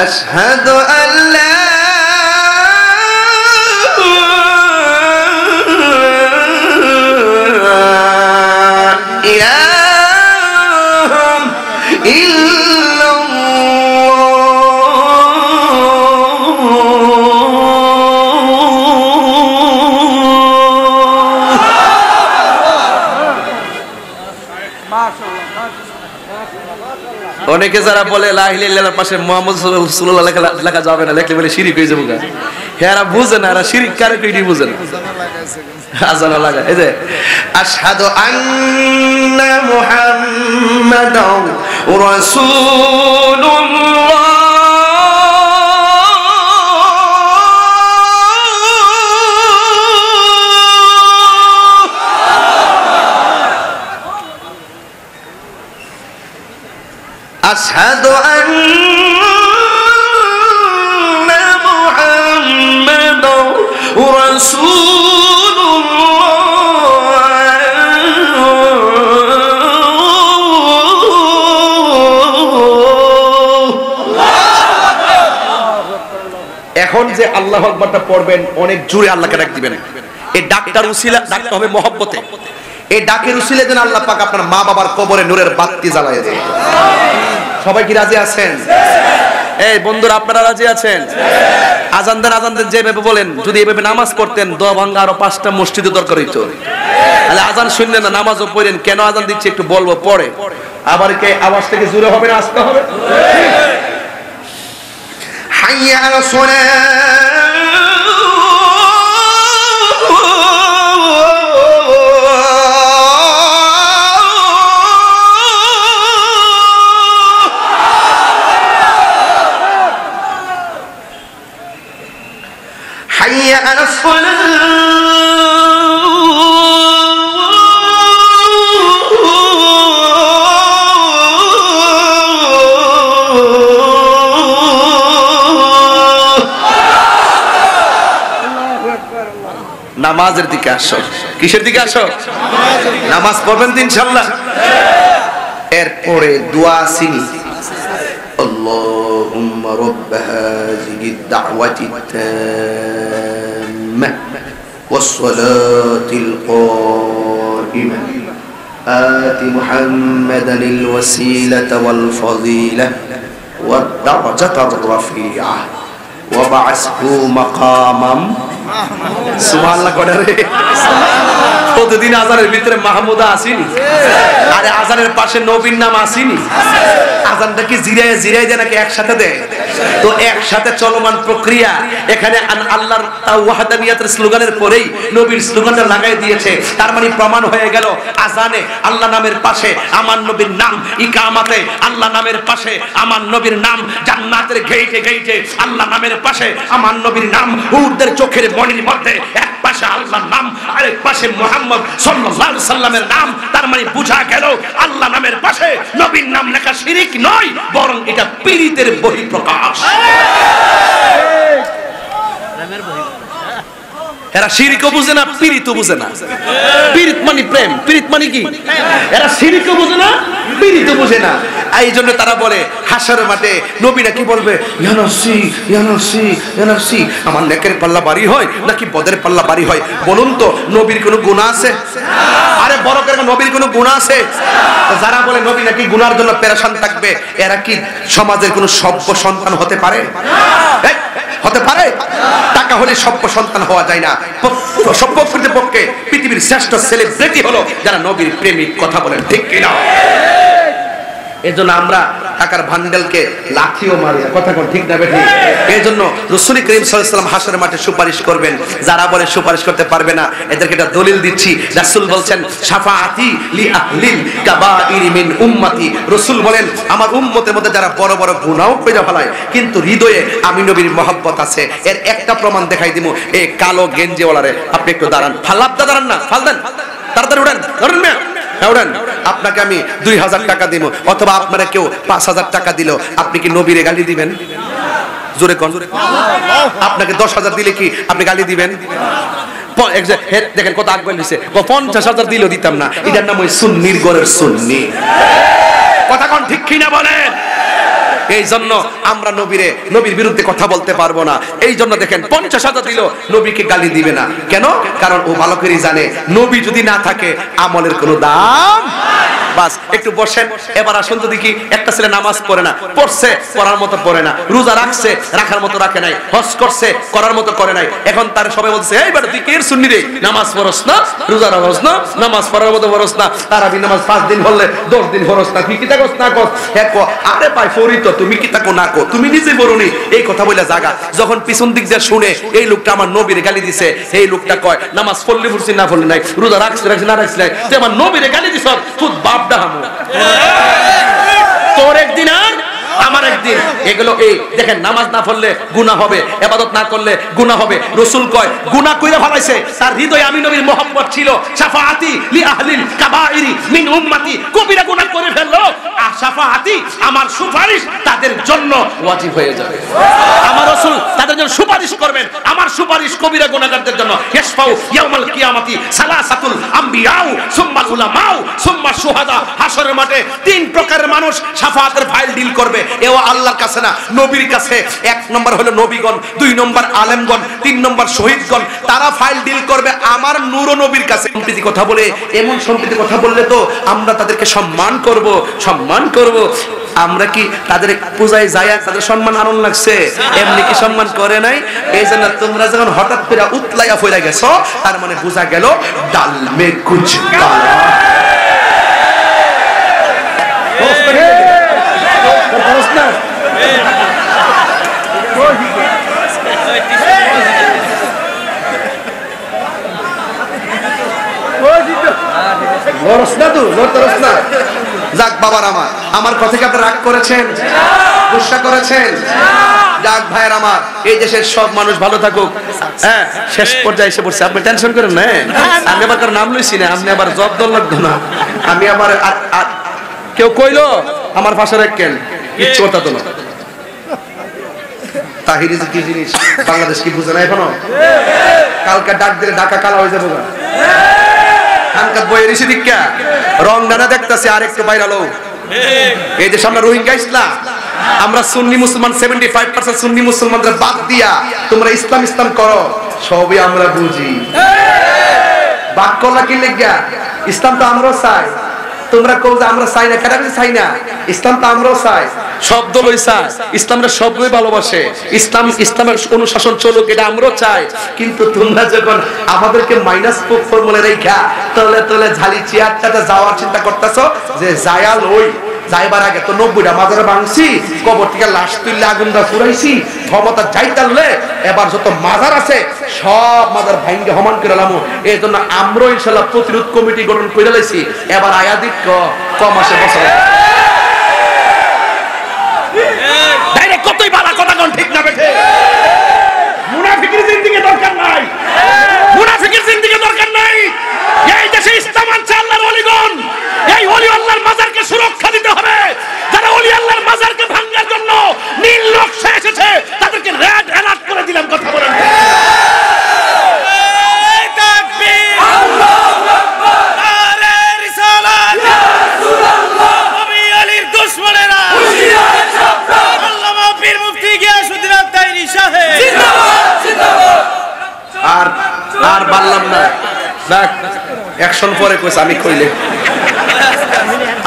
أشهد أن لا إله إلا অনেকে যারা বলে লা ইলাহা ইল্লাল্লাহর পাশে মুহাম্মদ রাসূলুল্লাহ লেখা যাবে না, লেখলে বলে শিরক হয়ে যাবে। এরা বুঝে না, এরা শিরক কারে কইটি বুঝে না। আযান লাগা, এই যে আশহাদু আন্না মুহাম্মাদান রাসূলুল্লাহ আশহাদু আন্না মুহাম্মাদান রাসূলুল্লাহ। এখন যে আল্লাহু আকবারটা পড়বেন, অনেক জোরে আল্লাহকে ডাক দিবেন। এই ডাকটার উসিলা, ডাকটা হবে মহব্বতে। এই ডাকের উসিলে যেন আল্লাহ পাক আপনার মা বাবার কবরে নূরের বাতি জ্বালায় দেয়। সবাই কি রাজি আছেন? এই বন্ধুরা, আপনারা রাজি আছেন? আজান দেন যেভাবে বলেন, যদি এভাবে নামাজ পড়তেন, দোয়া ভাঙ্গা আরো 5টা মসজিদে দরকার হইতো। তাহলে আজান শুনলেন না, নামাজও পড়েন। কেন আজান দিচ্ছে একটু বলবো পরে। আবার কে আওয়াজ থেকে জোরে হবে না আস্তে হবে? হাইয়া আলা সালাহ, حي على الصلاة নামাজের দিকে আসো। কিসের দিকে আসো? নামাজ পড়বেন তো ইনশাআল্লাহ। এরপরে দোয়া আসেনি, আল্লাহুম্মা রাব্ব হাযিহি দাওয়াতি তাম্মা ওয়াস সালাতিল কাইমা আতি মুহাম্মাদানিল ওয়াসিলাতা ওয়াল ফাযিলা ওয়াদ দারাজাতার রাফিআ ওয়া বা'আসহু মাকামাম সুবহানাল্লাহ। কটা রে? প্রতিদিন আজানের ভিতরে মাহমুদা আসেনি, আরে আজানের পাশে নবীর নাম আসেনি। আজানটা কি জিরায় জিরায় দেয় নাকি একসাথে দেয়? তো একসাথে চলমান প্রক্রিয়া। এখানে আল্লাহর ওয়াহদানিয়াতের স্লোগানের পরেই নবীর স্লোগানটা লাগাই দিয়েছে। তার মানে প্রমাণ হয়ে গেল আজানে আল্লাহ নামের পাশে আমার নবীর নাম, ইকামাতে আল্লাহ নামের পাশে আমার নবীর নাম, জান্নাতের গেইটে গেইটে আল্লাহ নামের পাশে আমার নবীর নাম, উটদের চোখের মণির মধ্যে এক পাশে আল্লাহর নাম, আরেক পাশে মুহাম্মদ সাল্লাল্লাহু আলাইহি সাল্লামের নাম। তার মানে বোঝা গেল আল্লাহ নামের পাশে নবীর নাম লেখা শিরক নয়, বরং এটা পীরিতের বহিঃপ্রকাশ। এরা শিরকও বুঝে না, পীরিতও বুঝে না। পীরিত মানে প্রেম, পীরিত মানে কি? এরা শিরকও বুঝে না, পীরিতও বুঝে না। এই জন্য তারা বলে হাসরের মাঠে নবীরা কি বলবে, ইয়া নফসি ইয়া নফসি ইয়া নফসি। আমার নেকের পাল্লা বাড়ি হয় নাকি বদের পাল্লা বাড়ি হয়? বলুন তো, নবীর কোনো গুনাহ আছে? আরে বড় করে নবীর কোনো গুনাহ আছে? যারা বলে নবী নাকি গুনার জন্য পেরেশান থাকবে, এরা কি সমাজের কোনো সভ্য সন্তান হতে পারে? হতে পারে? টাকা হলে সভ্য সন্তান হওয়া যায় না। সভ্য পক্ষে পৃথিবীর শ্রেষ্ঠ সেলিব্রিটি হলো যারা নবীর প্রেমিক। কথা বলেন ঠিক কিনা? এজন্য আমরা টাকার ভান্ডেলকে লাঠিও মারি, কথা কোন ঠিক না বেঠিক? এজন্য রাসূল করিম সাল্লাল্লাহু আলাইহি ওয়াসাল্লাম হাসরের মাঠে সুপারিশ করবেন। যারা বলে সুপারিশ করতে পারবে না, এদেরকে একটা দলিল দিচ্ছি। রাসূল বলছেন শাফাআতি লি আহলিল কাবাইর মিন উম্মতি। রাসূল বলেন আমার উম্মতের মধ্যে যারা বড় বড় গুনাহ করে ফেলায় কিন্তু হৃদয়ে আমি নবীর মহব্বত আছে, এর একটা প্রমাণ দেখাই দিমু। এই কালো গেঞ্জিওয়ালারে আপনি একটু দাঁড়ান, ফালাবদা দাঁড়ান না, ফাল দেন, তাড়াতাড়ি উঠেন, ধরেন না উঠেন। আপনাকে আমি 2000 টাকা দিব, অথবা আপনারা কেউ 5000 টাকা দিল, আপনি কি নবীরে গালি দিবেন? জোরে কোন? আপনাকে 10,000 দিলে কি আপনি গালি দিবেন? দেখেন কত আগ বলিছে, 50,000 দিলেও দিতাম না। এটার নাম ওই সুন্নির ঘরের সুন্নি। কথা কোন ঠিক কিনা বলেন? এই জন্য আমরা নবীর বিরুদ্ধে কথা বলতে পারবো না। এই জন্য দেখেন 50,000 দিল, নবীকে গালি দিবে না। কেন? কারণ ও ভালো করেই জানে নবী যদি না থাকে আমলের কোনো দাম। বাস একটু বসেন। এবার আসুন তো দেখি, একটা ছেলে নামাজ পড়ে না, পড়ছে পড়ার মতো পড়ে না, রোজা রাখছে রাখার মতো রাখে নাই, হজ করছে করার মতো করে নাই। এখন তার সবাই বলছে এই বেটা তুই কের সুন্নি রে, নামাজ পড়স না, রোজা রাখস না, নামাজ পড়ার মতো পড়স না, তারাবি নামাজ 5 দিন পড়লে 10 দিন পড়স না, তুই কি তাকস না কস? হ্যাঁ কো, আরে ভাই ফরি তো তুমি কি তাকো না কো, তুমি নিজে বলনি। এই কথা বলে জায়গা যখন পিছন দিক দিয়ে শুনে এই লোকটা আমার নবীর গালি দিছে, এই লোকটা কয় নামাজ পড়লে পড়ছি না পড়লে নাই, রোজা রাখছি রাখছি না রাখছি নাই, তুই আমার নবীর গালি দিছ, তুই বাপ ডাহামু। তোর একদিন আর আমার একদিন। এগুলো এই দেখেন, নামাজ না পড়লে গুনাহ হবে, ইবাদত না করলে গুনাহ হবে। রাসূল কয় গুনাহ কইরা ফলাইছে, তার হৃদয়ে আমি নবীর মহব্বত ছিল। শাফাআতি লি আহলিল কাবাইরি মিন উম্মতি, কবিরা গুনাহ করে ফেললো, আর শাফাআতি আমার সুপারিশ তাদের জন্য ওয়াজিব হয়ে যাবে। আমার রাসূল তাদের জন্য সুপারিশ করবেন, আমার সুপারিশ কবিরা গুনাহগারদের জন্য। ইয়াশফাউ ইয়াউমাল কিয়ামাতি সালাসাতুল আমবিয়াউ সুম্মা উলামাউ সুম্মা শুহাদা। হাসরের মাঠে 3 প্রকারের মানুষ শাফাআতের ফাইল ডিল করবে। এও আল্লাহর কাছে না, নবীর কাছে। 1 নম্বর হলো নবীগণ, 2 নম্বর আলেমগণ, 3 নম্বর শহীদগণ। তারা ফাইল ডিল করবে আমার নূর নবীর কাছে। সম্প্রীতি কথা বলে, এমন সম্প্রীতি কথা বললে তো আমরা তাদেরকে সম্মান করব, সম্মান করব। আমরা কি তাদের পূজায় যায় তাদের সম্মান আনন্দ লাগছে? এমনি কি সম্মান করে নাই? এই জন্য তোমরা যখন হঠাৎ করে উতলাইয়া ফইরা গেছো, তার মানে বোঝা গেল ডাল মে কুছ কালা। যাক বাবার আমার কথা কি আপনি রাগ করেছেন, গুসা করেছেন? যাক ভাইয়ের আমার, এই দেশের সব মানুষ ভালো থাকুক। হ্যাঁ, শেষ পর্যায়ে এসে পড়ছে, আপনি টেনশন করেন না। আমি আবার কারো নাম লইছি না, আপনি আবার জব দল লাগতো না। আমি আবার কেউ কইলো আমার পাশে রাখেন, কিচ্ছু কথা তো না। তাহিরি কি জিনিস বাংলাদেশ কি বুঝে না এখনো? কালকে ডাক দিলে ঢাকা কালা হয়ে যাবো না খানকাত বইয়ের ইসি দীক্ষা রং নানা দেখতেছে আর একটু বাইরালো এই যে সামনে রোহিঙ্গা ইসলাম আমরা সুন্নি মুসলমান 75% সুন্নি মুসলমানদের বাদ দিয়া তোমরা ইসলাম ইসলাম করো সবই আমরা বুঝি বাদ করলা কি লেগা ইসলাম তো আমরাও চাই তোমরা কও যে আমরা চাই না কেন চাই না ইসলাম তো আমরাও চাই শব্দ লইছা ইসলামরা সবগুলোই ভালোবাসে ইসলামের অনুশাসন চলুক এটা আমরাও চাই কিন্তু তোমরা যখন আমাদেরকে মাইনাস ফর্মুলা রেখা তলে তলে ঝালি চেয়ারটাতে যাওয়ার চিন্তা করতেছো যে জায়াল ওই যাইবার আগে তো 90টা মাজারে ভাঙছি কবর থেকে লাশ তুললে আগুন দা পুরাইছি ক্ষমতা যাইতালে এবার যত মাজার আছে সব মাজার ভাঙ্গে হমান করে লামু এই জন্য আমরা ইনশাআল্লাহ প্রতিরোধ কমিটি গঠন করে লাইছি এবার আয়াদিক কম আসে বছর ডাইরেক্ট কতই বালা কথা কোন ঠিক না বেঠে মুনাফিকের জিন্দেগি দরকার নাই মুনাফিকের জিন্দেগি দরকার নাই এই দেশে ইসলাম আনছে আল্লাহর ওলিগণ এই ওলি আল্লাহর মাজারকে সুরক্ষা দিতে হবে যারা ওলি আল্লাহর মাজারকে ভাঙার জন্য নীল নকশা এসেছে তাদেরকে রেড অ্যালার্ট করে দিলাম কথা বলেন তাকবীর আল্লাহু আকবার নারে রিসালাত ইয়া রাসূলুল্লাহ নবী আলীর দুশমনেরা হুশিয়ার সাবধান আল্লামা পীর মুফতি গিয়াসউদ্দিন আত্তাইরি সাহেব জিন্দাবাদ জিন্দাবাদ আর বললাম না দেখ অ্যাকশন পরে কইছ আমি কইলে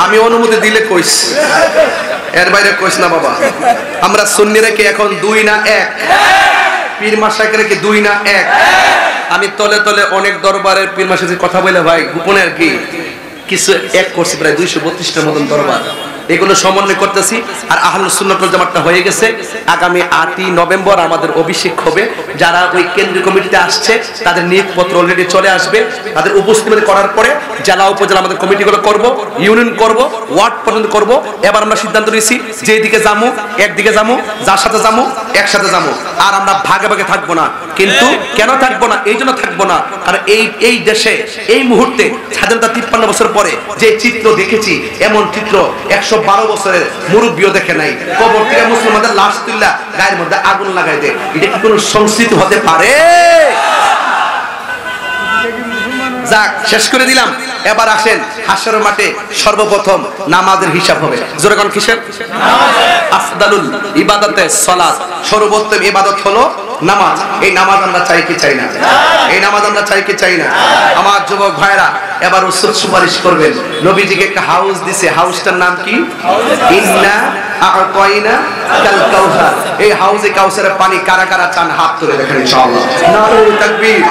আমি অনুমতি দিলে কইস এর বাইরে কইস না বাবা আমরা সুন্নিরা কি এখন 2 না 1 পীর মাশায়েখরা কি 2 না 1 আমি তলে তলে অনেক দরবারের পীর মাশায়েখের কথা বলে ভাই গোপনে আর কি কিছু এক করছি প্রায় 232টার মতন দরবার এগুলো সমন্বয় করতেছি আর আহলুস সুন্নাত ওয়াল জামাতটা হয়ে গেছে আগামী 8ই নভেম্বর আমাদের অভিষেক হবে যারা ওই কেন্দ্রীয় কমিটিতে আসছে তাদের নিয়োগপত্র অলরেডি চলে আসবে তাদের উপস্থিতি করার পরে জেলা উপজেলা আমাদের কমিটিগুলো করব ইউনিয়ন করব ওয়ার্ড পর্যন্ত করব এবার আমরা সিদ্ধান্ত নিয়েছি যে দিকে যামু একদিকে যামু যার সাথে যামু একসাথে যামু আর আমরা ভাগে ভাগে থাকবো না কিন্তু কেন থাকবো না এই জন্য থাকবো না কারণ এই দেশে এই মুহূর্তে স্বাধীনতা 53 বছর পরে যে চিত্র দেখেছি এমন চিত্র 112 বছরের মুরব্বিও দেখে নাই কবর থেকে মুসলমানদের লাশ তুললা গায়ের মধ্যে আগুন লাগাই দেয় এটা কি কোনো সংস্কৃতি হতে পারে যাক শেষ করে দিলাম এবার আসেন হাশরের মাঠে সর্বপ্রথম নামাজের হিসাব হবে জোরে কোন কিসের নামাজ আফদালুল ইবাদাতে সালাত সর্বোত্তম ইবাদত হলো নামাজ এই নামাজ আমরা চাই কি চাই না এই নামাজ আমরা চাই কি চাই না আমার যুবক ভাইরা এবার উসুল সুপারিশ করবেন নবীজিকে একটা হাউস দিছে হাউসটার নাম কি ইন্না আ'তাইনা কাল কাউসার এই হাউজে কাউসারের পানি কারা কারা চান হাত তুলে দেখেন ইনশাআল্লাহ নারে তাকবীর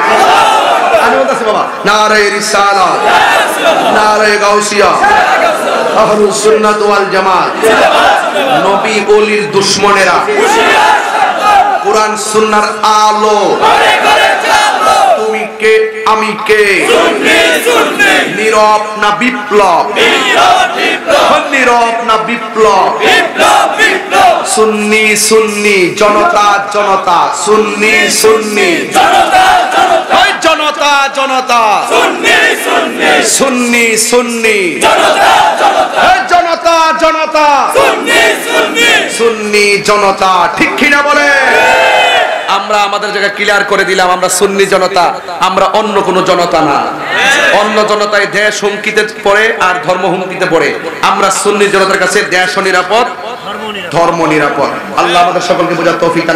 আমি বলতেছি বাবা নারে রিসালাত নারে গাউসিয়া আহলুস সুন্নাত ওয়াল জামাত নবী ওলির দুশমনেরা কুরআন সুন্নাহর আলো ঘরে ঘরে চালো তুমি কে আমি কে সুন্নি সুন্নি নীরব না বিপ্লব নীরব না বিপ্লব বিপ্লব বিপ্লব সুন্নি সুন্নি জনতা জনতা সুন্নি সুন্নি জনতা জনতা ওই জনতা জনতা সুন্নি সুন্নি সুন্নি সুন্নি জনতা জনতা ওই জনতা জনতা সুন্নি সুন্নি সুন্নি জনতা ঠিক কি না বলে আমরা আমাদের জায়গা ক্লিয়ার করে দিলাম আমরা সুন্নি জনতা আমরা অন্য কোন জনতা না অন্য জনতায় দেশ হুমকিতে পড়ে আর ধর্ম হুমকিতে পড়ে আমরা সুন্নি জনতার কাছে দেশ নিরাপদ ধর্ম নিরাপদ আল্লাহ আমাদের সকলকে বোঝার তৌফিক